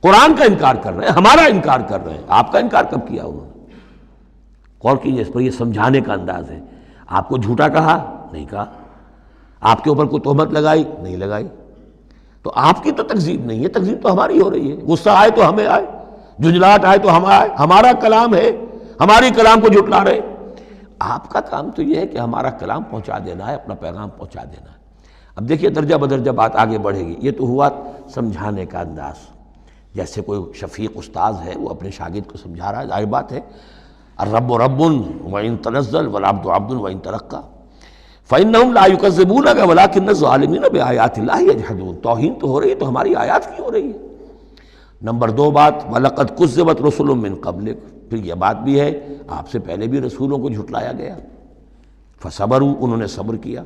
قرآن کا انکار کر رہے ہیں، ہمارا انکار کر رہے ہیں. آپ کا انکار کب کیا انہوں نے؟ غور کیجیے، اس پر یہ سمجھانے کا انداز ہے. آپ کو جھوٹا کہا؟ نہیں کہا. آپ کے اوپر کوئی تہمت لگائی؟ نہیں لگائی. تو آپ کی تو تکذیب نہیں ہے، تکذیب تو ہماری ہو رہی ہے. غصہ آئے تو ہمیں آئے، جھنجھلاہٹ آئے تو ہمیں آئے. ہمارا کلام ہے، ہماری کلام کو جھٹلا رہے. آپ کا کام تو یہ ہے کہ ہمارا کلام پہنچا دینا ہے، اپنا پیغام پہنچا دینا ہے. اب دیکھیے درجہ بدرجہ بات آگے بڑھے گی. یہ تو ہوا سمجھانے کا انداز، جیسے کوئی شفیق استاذ ہے وہ اپنے شاگرد کو سمجھا رہا ہے. ظاہر بات ہے الرب رب وإن تنزل والعبد عبد وإن ترقى فإنهم لا يكذبونك ولكن الظالمين بآيات الله يجحدون. توہین تو ہو رہی ہے، تو ہماری آیات کی ہو رہی ہے. نمبر 2 بات وَلَقَدْ كُذِّبَتْ رُسُلٌ مِّن قَبْلِكَ، پھر یہ بات بھی ہے آپ سے پہلے بھی رسولوں کو جھٹلایا گیا. فَصَبَرُوا، انہوں نے صبر کیا.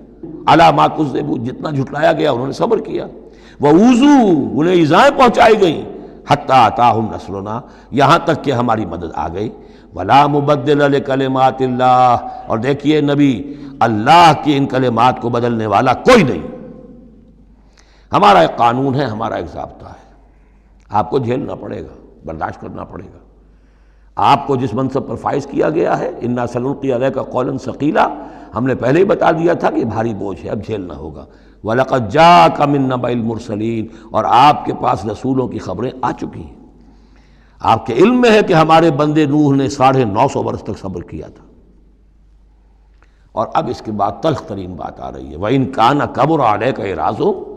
عَلَىٰ مَا كُذِّبُوا، جتنا جھٹلایا گیا انہوں نے صبر کیا. وَأُوذُوا، انہیں ایذائیں پہنچائی گئیں. حتی اتاہم نصرنا، یہاں تک کہ ہماری مدد آ گئی۔ ولا مبدل لکلمات اللہ، اور دیکھیے نبی، اللہ کی ان کلمات کو بدلنے والا کوئی نہیں۔ ہمارا ایک قانون ہے، ہمارا ایک ضابطہ ہے، آپ کو جھیلنا پڑے گا، برداشت کرنا پڑے گا۔ آپ کو جس منصب پر فائز کیا گیا ہے، انا سنلقی علیک قولا ثقیلا، ہم نے پہلے ہی بتا دیا تھا کہ بھاری بوجھ ہے، اب جھیلنا ہوگا۔ وَلَقَدْ جَاءَكَ مِن نَبَإِ الْمُرْسَلِينَ، اور آپ کے پاس رسولوں کی خبریں آ چکی ہیں۔ آپ کے علم میں ہے کہ ہمارے بندے نوح نے 950 برس تک صبر کیا تھا، اور اب اس کے بعد تلخ ترین بات آ رہی ہے، وَإِن كَانَ كَبُرَ عَلَيْكَ إِعْرَاضُهُمْ،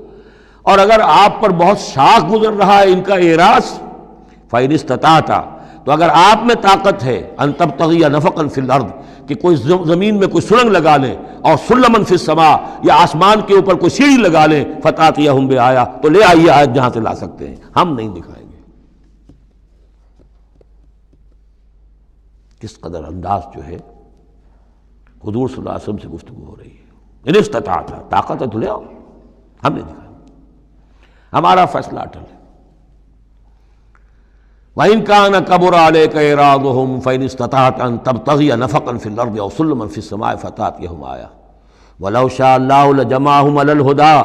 اور اگر آپ پر بہت شاق گزر رہا ہے ان کا اعراض، فَإِنِ اسْتَطَعْتَ، تو اگر آپ میں طاقت ہے، ان تبتغی نفقا فی الارض، کہ کوئی زمین میں کوئی سرنگ لگا لیں، اور سلما فی السماء، یا آسمان کے اوپر کوئی سیڑھی لگا لیں، فتاتیہم بآیہ، تو لے آئیے آیت جہاں سے لا سکتے ہیں، ہم نہیں دکھائیں گے۔ کس قدر انداز جو ہے حضور صلی اللہ علیہ وسلم سے گفتگو ہو رہی ہے۔ ان استطاعت، طاقت ہے تو لے آؤ، ہم نہیں دکھائیں گے، ہمارا فیصلہ اٹل ہے۔ وَإِن كَانَ كَبُرَ عَلَيْكَ إِعْرَاضُهُمْ فَإِنِ اسْتَطَعْتَ أَن تَبْتَغِيَ نَفَقًا فِي الْأَرْضِ أَوْ سُلَّمًا فِي السَّمَاءِ فَتَأْتِيَهُمْ آیَةٌ وَلَوْ شَاءَ اللَّهُ لَجَمَعَهُمْ عَلَى الْهُدَىٰ،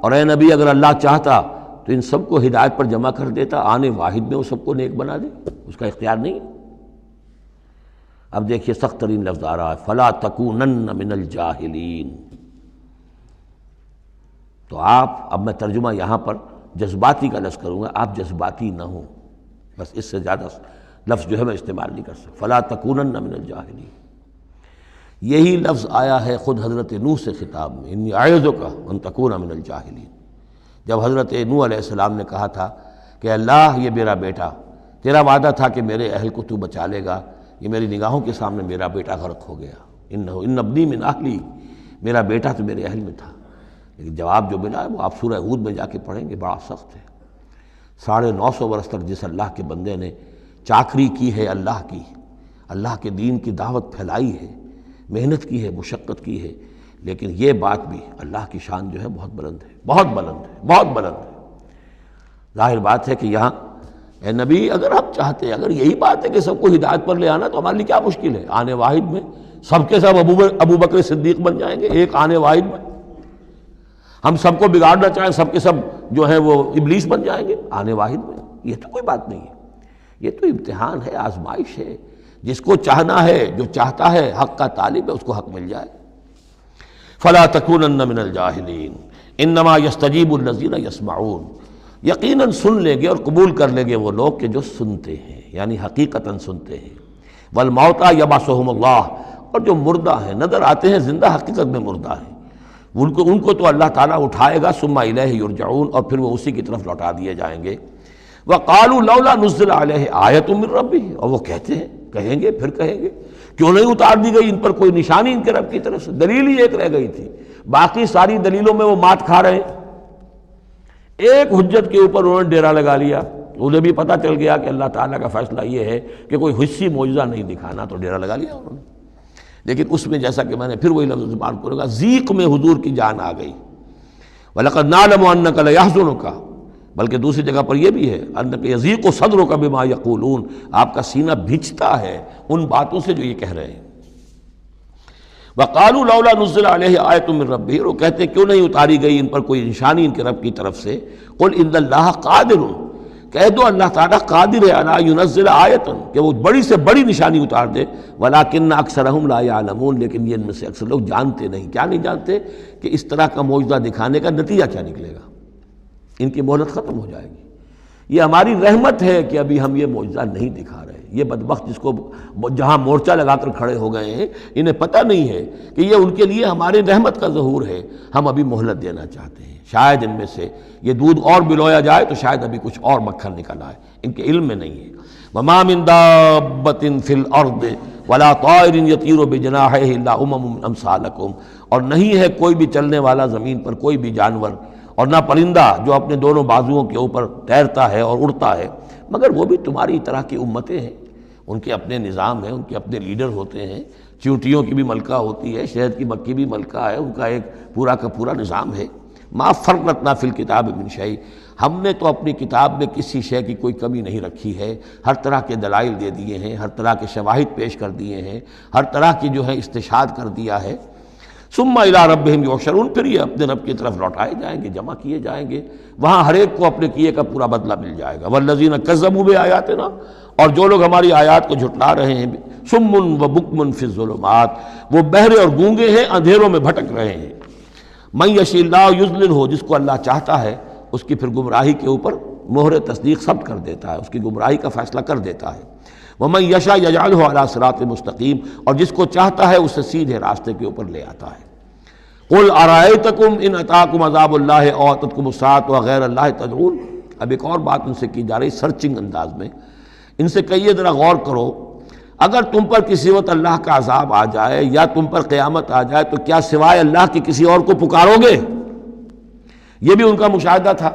اور اے نبی اگر اللہ چاہتا تو ان سب کو ہدایت پر جمع کر دیتا، آنے واحد میں وہ سب کو نیک بنا دے، اس کا اختیار نہیں ہے۔ اب دیکھیے سخت ترین لفظ آ رہا ہے، فَلَا تَكُونَنَّ مِنَ الْجَاهِلِينَ۔ تو آپ، اب میں ترجمہ یہاں پر جذباتی کا لفظ کروں گا، آپ جذباتی نہ ہوں، بس اس سے زیادہ لفظ جو ہے میں استعمال نہیں کر سکتا۔ فلا تکونن من الجاہلین، یہی لفظ آیا ہے خود حضرت نوح سے خطاب میں، انی اعوذک ان تکون من الجاہلین۔ جب حضرت نوح علیہ السلام نے کہا تھا کہ اللہ یہ میرا بیٹا، تیرا وعدہ تھا کہ میرے اہل کو تو بچا لے گا، یہ میری نگاہوں کے سامنے میرا بیٹا غرق ہو گیا، ان ابنی من اہلی، میرا بیٹا تو میرے اہل میں تھا۔ لیکن جواب جو ملا ہے وہ آپ سورہ ہود میں جا کے پڑھیں گے، بڑا سخت ہے۔ 950 برس تک جس اللہ کے بندے نے چاکری کی ہے اللہ کی، اللہ کے دین کی دعوت پھیلائی ہے، محنت کی ہے، مشقت کی ہے، لیکن یہ بات بھی، اللہ کی شان جو ہے بہت بلند ہے، بہت بلند ہے، بہت بلند ہے۔ ظاہر بات ہے کہ یہاں اے نبی، اگر آپ چاہتے، اگر یہی بات ہے کہ سب کو ہدایت پر لے آنا، تو ہمارے لیے کیا مشکل ہے؟ آنے واحد میں سب کے سب ابو بکر صدیق بن جائیں گے، ایک آنے واحد میں۔ ہم سب کو بگاڑنا چاہیں، سب کے سب جو ہے وہ ابلیس بن جائیں گے آنے واحد میں، یہ تو کوئی بات نہیں ہے، یہ تو امتحان ہے، آزمائش ہے۔ جس کو چاہنا ہے، جو چاہتا ہے، حق کا طالب ہے، اس کو حق مل جائے۔ فلا تکونن من الجاہلین انما یستجیب الذین یسمعون، یقیناً سن لیں گے اور قبول کر لیں گے وہ لوگ کہ جو سنتے ہیں، یعنی حقیقتاً سنتے ہیں۔ والموتیٰ یبعثہم اللہ، اور جو مردہ ہیں، نظر آتے ہیں زندہ، حقیقت میں مردہ ہیں، ان کو تو اللہ تعالیٰ اٹھائے گا، ثم الیہ یرجعون، اور پھر وہ اسی کی طرف لوٹا دیے جائیں گے۔ وقالوا لولا نزل علیہ آیۃ من ربہ، اور وہ کہتے ہیں، کہیں گے، پھر کہیں گے، کیوں نہیں اتار دی گئی ان پر کوئی نشانی ان کے رب کی طرف سے؟ دلیل ہی ایک رہ گئی تھی، باقی ساری دلیلوں میں وہ مات کھا رہے ہیں، ایک حجت کے اوپر انہوں نے ڈیرا لگا لیا۔ انہیں بھی پتہ چل گیا کہ اللہ تعالیٰ کا فیصلہ یہ ہے کہ کوئی حسی معجزہ نہیں دکھانا، تو ڈیرا لگا لیا انہوں نے۔ لیکن اس میں جیسا کہ میں نے پھر وہی لفظ استعمال کروں گا، ذیق میں حضور کی جان آ گئی۔ وَلَقَدْ نَعْلَمُ أَنَّكَ لَيَحْزُنُكَ، بلکہ دوسری جگہ پر یہ بھی ہے، أَنَّكَ يَضِيقُ صَدْرُكَ بِمَا يَقُولُونَ، آپ کا سینہ بھیجتا ہے ان باتوں سے جو یہ کہہ رہے ہیں۔ وَقَالُوا لَوْلَا نُزِّلَ عَلَيْهِ آیَةٌ مِّن رَبِّهِ، وہ کہتے ہیں کیوں نہیں اتاری گئی ان پر کوئی نشانی ان کے رب کی طرف سے۔ قُلْ إِنَّ اللَّهَ قَادِرٌ، کہہ دو اللہ تعالیٰ قادر ہے علی ينزل آیۃ، کہ وہ بڑی سے بڑی نشانی اتار دے، ولیکن اکثرہم لا یعلمون، لیکن یہ ان میں سے اکثر لوگ جانتے نہیں۔ کیا نہیں جانتے؟ کہ اس طرح کا معجزہ دکھانے کا نتیجہ کیا نکلے گا، ان کی مہلت ختم ہو جائے گی۔ یہ ہماری رحمت ہے کہ ابھی ہم یہ معجزہ نہیں دکھا رہے۔ یہ بدبخت جس کو جہاں مورچہ لگا کر کھڑے ہو گئے ہیں، انہیں پتہ نہیں ہے کہ یہ ان کے لیے ہمارے رحمت کا ظہور ہے، ہم ابھی مہلت دینا چاہتے ہیں، شاید ان میں سے یہ دودھ اور بلویا جائے تو شاید ابھی کچھ اور مکھن نکل آئے، ان کے علم میں نہیں ہے۔ وَمَا مِن دَابَّةٍ فِي الْأَرْضِ وَلَا طَائِرٍ يَطِيرُ بِجَنَاحَيْهِ إِلَّا أُمَمٌ أَمْثَالُكُمْ، اور نہیں ہے کوئی بھی چلنے والا زمین پر، کوئی بھی جانور، اور نہ پرندہ جو اپنے دونوں بازوؤں کے اوپر تیرتا ہے اور اڑتا ہے، مگر وہ بھی تمہاری طرح کی امتیں ہیں، ان کے اپنے نظام ہیں، ان کے اپنے لیڈر ہوتے ہیں، چیونٹیوں کی بھی ملکہ ہوتی ہے، شہد کی مکھی بھی ملکہ ہے، ان کا ایک پورا کا پورا نظام ہے۔ ما فرطنا فی الکتاب من شیء، ہم نے تو اپنی کتاب میں کسی شے کی کوئی کمی نہیں رکھی ہے، ہر طرح کے دلائل دے دیے ہیں، ہر طرح کے شواہد پیش کر دیے ہیں، ہر طرح کی جو ہے استشہاد کر دیا ہے۔ ثم الی ربہم یحشرون، پھر یہ اپنے رب کی طرف لوٹائے جائیں گے، جمع کیے جائیں گے، وہاں ہر ایک کو اپنے کیے کا پورا بدلہ مل جائے گا۔ والذین کذبوا بآیاتنا، اور جو لوگ ہماری آیات کو جھٹلا رہے ہیں، صم و بکم فی الظلمات، وہ بہرے اور گونگے ہیں، اندھیروں میں بھٹک رہے ہیں۔ من یشاء اللہ یضللہ، جس کو اللہ چاہتا ہے اس کی پھر گمراہی کے اوپر مہر تصدیق ثبت کر دیتا ہے، اس کی گمراہی کا فیصلہ کر دیتا ہے۔ ومن یشاء یجعلہ علی صراط مستقیم، اور جس کو چاہتا ہے اسے سیدھے راستے کے اوپر لے آتا ہے۔ قل ارأیتکم ان اتاکم عذاب اللہ او اتتکم الساعۃ وغیر اللہ تدعون، اب ایک اور بات ان سے کی جا رہی سرچنگ انداز میں، ان سے کہیے ذرا غور کرو، اگر تم پر کسی وقت اللہ کا عذاب آ جائے یا تم پر قیامت آ جائے تو کیا سوائے اللہ کے کسی اور کو پکارو گے؟ یہ بھی ان کا مشاہدہ تھا،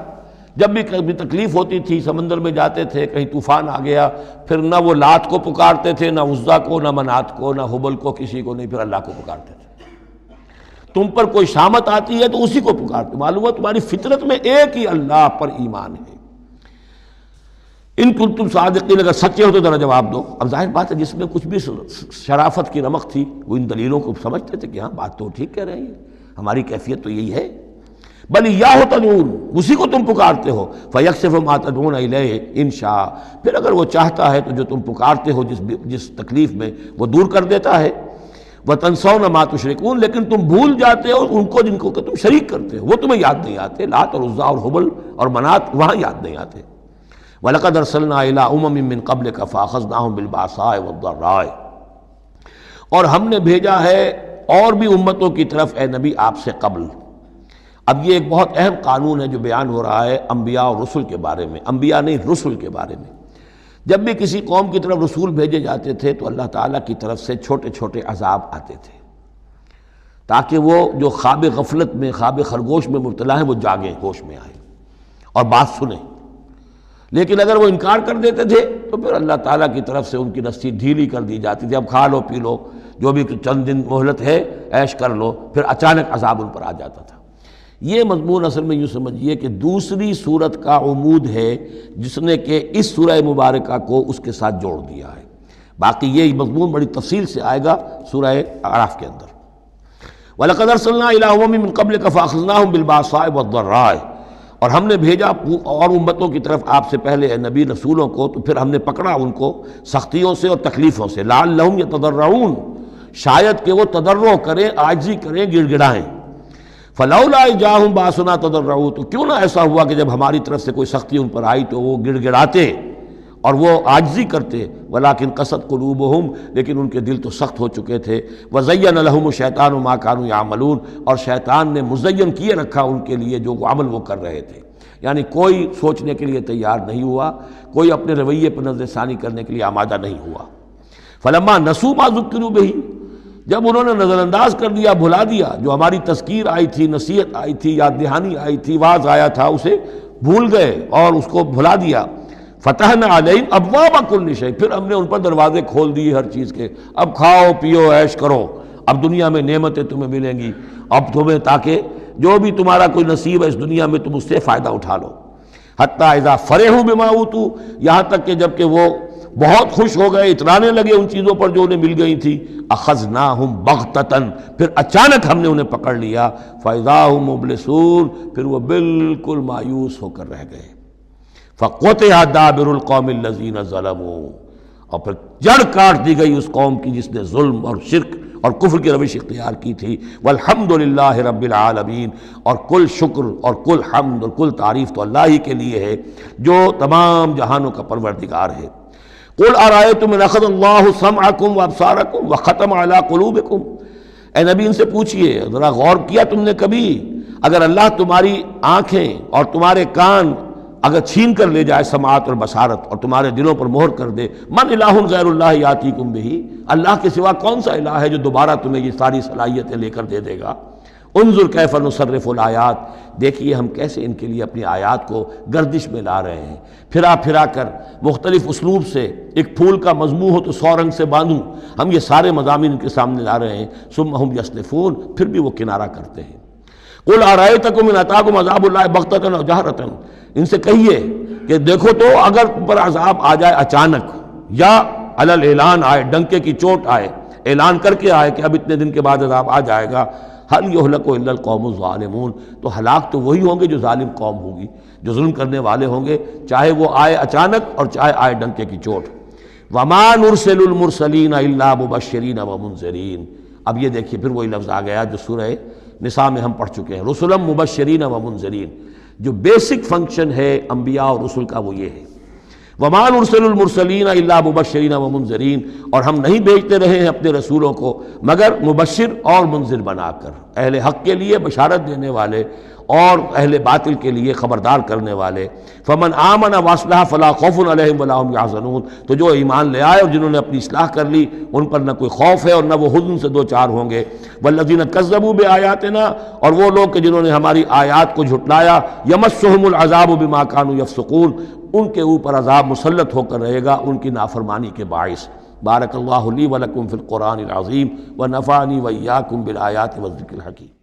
جب بھی کبھی تکلیف ہوتی تھی سمندر میں جاتے تھے، کہیں طوفان آ گیا، پھر نہ وہ لات کو پکارتے تھے، نہ عزا کو، نہ منات کو، نہ حبل کو، کسی کو نہیں، پھر اللہ کو پکارتے تھے۔ تم پر کوئی شامت آتی ہے تو اسی کو پکارتے، معلوم ہے تمہاری فطرت میں ایک ہی اللہ پر ایمان ہے۔ ان کنتم صادقین، اگر سچے ہو تو ذرا جواب دو۔ اب ظاہر بات ہے جس میں کچھ بھی شرافت کی رمق تھی وہ ان دلیلوں کو سمجھتے تھے کہ ہاں بات تو ٹھیک کہہ رہے ہیں، ہماری کیفیت تو یہی ہے۔ بل ایاہ تدعون، اسی کو تم پکارتے ہو، فیکشف ما تدعون الیہ ان شاء، پھر اگر وہ چاہتا ہے تو جو تم پکارتے ہو جس تکلیف میں وہ دور کر دیتا ہے۔ وتنسون ما تشرکون، لیکن تم بھول جاتے ہو ان کو جن کو کہ تم شریک کرتے ہو، وہ تمہیں یاد نہیں آتے، لات اور عزا اور حبل اور منات وہاں یاد نہیں آتے۔ وَلَقَدْ أَرْسَلْنَا إِلَىٰ أُمَمٍ مِّن قَبْلِكَ فَأَخَذْنَاهُم بِالْبَأْسَاءِ وَالضَّرَّاءِ، اور ہم نے بھیجا ہے اور بھی امتوں کی طرف اے نبی آپ سے قبل۔ اب یہ ایک بہت اہم قانون ہے جو بیان ہو رہا ہے انبیاء اور رسل کے بارے میں، انبیاء نہیں رسل کے بارے میں۔ جب بھی کسی قوم کی طرف رسول بھیجے جاتے تھے تو اللہ تعالیٰ کی طرف سے چھوٹے چھوٹے عذاب آتے تھے تاکہ وہ جو خواب غفلت میں، خواب خرگوش میں مبتلا ہیں وہ جاگیں، ہوش میں آئیں اور بات سنیں۔ لیکن اگر وہ انکار کر دیتے تھے تو پھر اللہ تعالیٰ کی طرف سے ان کی رسی ڈھیلی کر دی جاتی تھی، اب کھا لو پی لو، جو بھی چند دن مہلت ہے عیش کر لو، پھر اچانک عذاب ان پر آ جاتا تھا۔ یہ مضمون اصل میں یوں سمجھیے کہ دوسری سورت کا عمود ہے جس نے کہ اس سورہ مبارکہ کو اس کے ساتھ جوڑ دیا ہے، باقی یہ مضمون بڑی تفصیل سے آئے گا سورہ اعراف کے اندر۔ وَلَقَدْ أَرْسَلْنَا إِلَىٰ أُمَمٍ مِّن قَبْلِكَ فَأَخَذْنَاهُم بِالْبَأْسَاءِ وَالضَّرَّاءِ، اور ہم نے بھیجا اور امتوں کی طرف آپ سے پہلے اے نبی رسولوں کو، تو پھر ہم نے پکڑا ان کو سختیوں سے اور تکلیفوں سے، لعلہم یتضرعون، شاید کہ وہ تضرع کریں، عاجزی کریں، گڑ گڑائیں۔ فلولا اذ جاءہم باسنا تضرعوا، تو کیوں نہ ایسا ہوا کہ جب ہماری طرف سے کوئی سختی ان پر آئی تو وہ گڑ گڑاتے اور وہ عاجزی کرتے، ولیکن قست قلوبہم، لیکن ان کے دل تو سخت ہو چکے تھے، وزین لہم الشیطان ما کانوا یعملون، اور شیطان نے مزین کیے رکھا ان کے لیے جو عمل وہ کر رہے تھے، یعنی کوئی سوچنے کے لیے تیار نہیں ہوا، کوئی اپنے رویے پر نظر ثانی کرنے کے لیے آمادہ نہیں ہوا۔ فلما نسوا ما ذکروا بہ، جب انہوں نے نظر انداز کر دیا، بھلا دیا، جو ہماری تذکیر آئی تھی، نصیحت آئی تھی، یاد دہانی آئی تھی، واعظ آیا تھا، اسے بھول گئے اور اس کو بھلا دیا۔ فتحنا علیہم ابواب کل شیء، پھر ہم نے ان پر دروازے کھول دیے ہر چیز کے، اب کھاؤ پیو عیش کرو، اب دنیا میں نعمتیں تمہیں ملیں گی، اب تمہیں تاکہ جو بھی تمہارا کوئی نصیب ہے اس دنیا میں تم اس سے فائدہ اٹھا لو۔ حتی اذا فرحوا بما اوتوا، یہاں تک کہ جب کہ وہ بہت خوش ہو گئے، اترانے لگے ان چیزوں پر جو انہیں مل گئی تھی، اخذناہم بغتۃ، پھر اچانک ہم نے انہیں پکڑ لیا، فاذا ہم مبلسون، پھر وہ بالکل مایوس ہو کر رہ گئے۔ فقطع دابر القوم الذین ظلموا، اور پھر جڑ کاٹ دی گئی اس قوم کی جس نے ظلم اور شرک اور کفر کی روش اختیار کی تھی۔ والحمدللہ رب العالمین، اور کل شکر اور کل حمد اور کل تعریف تو اللہ ہی کے لیے ہے جو تمام جہانوں کا پروردگار ہے۔ قل ارأیتم ان اخذ اللہ سمعکم وابصارکم وختم علی قلوبکم، اے نبی ان سے پوچھئے، ذرا غور کیا تم نے کبھی، اگر اللہ تمہاری آنکھیں اور تمہارے کان اگر چھین کر لے جائے سماعت اور بصارت اور تمہارے دلوں پر مہر کر دے، من الہ غیر اللہ یاتیکم بہ، اللہ کے سوا کون سا الہ ہے جو دوبارہ تمہیں یہ ساری صلاحیتیں لے کر دے دے گا۔ انظر کیف نصرف الآیات، دیکھیے ہم کیسے ان کے لیے اپنی آیات کو گردش میں لا رہے ہیں، پھرا پھرا کر مختلف اسلوب سے، ایک پھول کا مضمون ہو تو 100 رنگ سے باندھوں، ہم یہ سارے مضامین ان کے سامنے لا رہے ہیں۔ ثم ہم یصدفون، پھر بھی وہ کنارہ کرتے ہیں۔ قل ارأیتکم ان اتاکم عذاب اللہ بغتۃ و جہرۃ، ان سے کہیے کہ دیکھو تو اگر تم پر عذاب آ جائے اچانک یا علی الاعلان آئے، ڈنکے کی چوٹ آئے، اعلان کر کے آئے کہ اب اتنے دن کے بعد عذاب آ جائے گا، هل يهلك الا القوم الظالمون، تو ہلاک تو وہی ہوں گے جو ظالم قوم ہوگی، جو ظلم کرنے والے ہوں گے، چاہے وہ آئے اچانک اور چاہے آئے ڈنکے کی چوٹ۔ وما نرسل المرسلین الا مبشرین ومنذرین، اب یہ دیکھیے پھر وہی لفظ آ گیا جو سورہ نساء میں ہم پڑھ چکے ہیں، رسلا مبشرین ومنذرین، جو بیسک فنکشن ہے انبیاء اور رسل کا وہ یہ ہے۔ وما نرسل المرسلین الا مبشرین ومنذرین، اور ہم نہیں بھیجتے رہے ہیں اپنے رسولوں کو مگر مبشر اور منذر بنا کر، اہل حق کے لیے بشارت دینے والے اور اہل باطل کے لیے خبردار کرنے والے۔ فمن آمن واصلح فلا خوف علیہم ولا هم یحزنون، تو جو ایمان لے آئے اور جنہوں نے اپنی اصلاح کر لی ان پر نہ کوئی خوف ہے اور نہ وہ حزن سے دو چار ہوں گے۔ والذین کذبوا بآیاتنا، اور وہ لوگ کہ جنہوں نے ہماری آیات کو جھٹلایا، یمسهم العذاب بما كانوا یفسقون، ان کے اوپر عذاب مسلط ہو کر رہے گا ان کی نافرمانی کے باعث۔ بارک اللہ لی ولکم فی القرآن العظیم ونفعنی وإیاکم بالآیات والذکر الحکیم۔